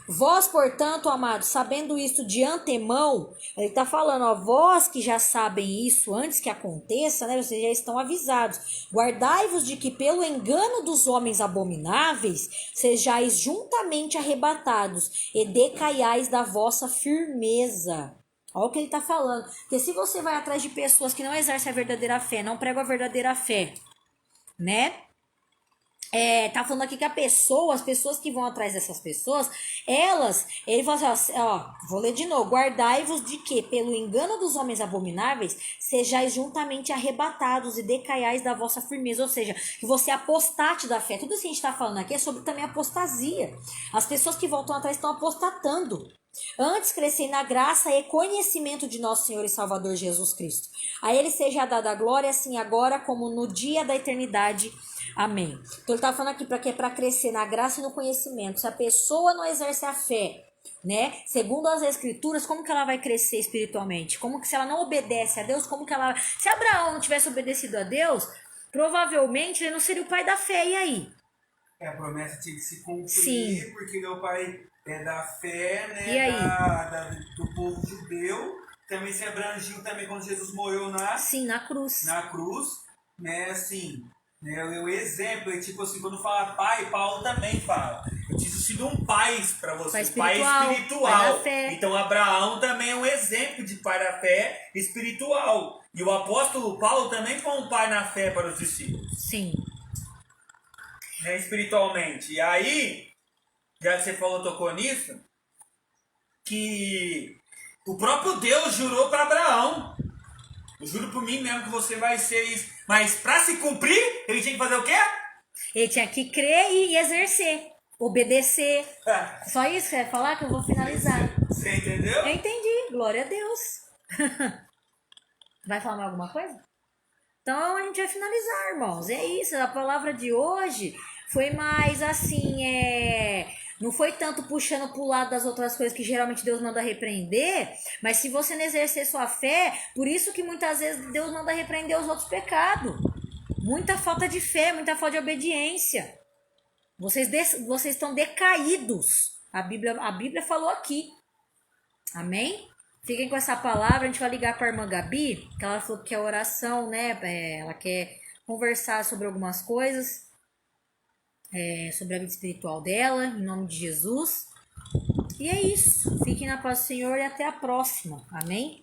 Vós, portanto, amados, sabendo isto de antemão, ele está falando, ó, vós que já sabem isso antes que aconteça, né? Vocês já estão avisados. Guardai-vos de que pelo engano dos homens abomináveis sejais juntamente arrebatados e decaiais da vossa firmeza. Olha o que ele está falando. Porque se você vai atrás de pessoas que não exercem a verdadeira fé, não pregam a verdadeira fé, né? Tá falando aqui que as pessoas que vão atrás dessas pessoas, ele fala assim, ó, vou ler de novo, guardai-vos de que, pelo engano dos homens abomináveis, sejais juntamente arrebatados e decaiais da vossa firmeza, ou seja, que você apostate da fé. Tudo isso que a gente tá falando aqui é sobre também apostasia. As pessoas que voltam atrás estão apostatando. Antes crescei na graça e conhecimento de nosso Senhor e Salvador Jesus Cristo. A ele seja dada a glória, assim agora como no dia da eternidade. Amém. Então ele está falando aqui para crescer na graça e no conhecimento. Se a pessoa não exerce a fé, né, segundo as escrituras, como que ela vai crescer espiritualmente? Como que, se ela não obedece a Deus, como que ela... Se Abraão não tivesse obedecido a Deus, provavelmente ele não seria o pai da fé. E aí? A promessa tinha que se cumprir. Sim. Porque meu pai é da fé, né? E aí? Do povo judeu. Também se abrangiu também quando Jesus morreu na cruz. Na cruz, né? Assim, né? O exemplo é tipo assim, quando fala pai, Paulo também fala. Eu tinha sido um pai para você, pai espiritual. Pai da fé. Então Abraão também é um exemplo de pai da fé espiritual. E o apóstolo Paulo também foi um pai na fé para os discípulos. Sim. Né, espiritualmente. E aí, já que você tocou nisso, que o próprio Deus jurou para Abraão. Eu juro por mim mesmo que você vai ser isso. Mas para se cumprir, ele tinha que fazer o quê? Ele tinha que crer e exercer. Obedecer. Só isso que você vai falar que eu vou finalizar. Você entendeu? Eu entendi. Glória a Deus. Vai falar mais alguma coisa? Então a gente vai finalizar, irmãos. É isso. A palavra de hoje foi mais assim, não foi tanto puxando pro lado das outras coisas que geralmente Deus manda repreender, mas se você não exercer sua fé, por isso que muitas vezes Deus manda repreender os outros pecados. Muita falta de fé, muita falta de obediência. Vocês estão decaídos. A Bíblia falou aqui. Amém? Fiquem com essa palavra. A gente vai ligar para a irmã Gabi, que ela falou que é oração, né? Ela quer conversar sobre algumas coisas, sobre a vida espiritual dela, em nome de Jesus. E é isso. Fiquem na paz do Senhor e até a próxima. Amém?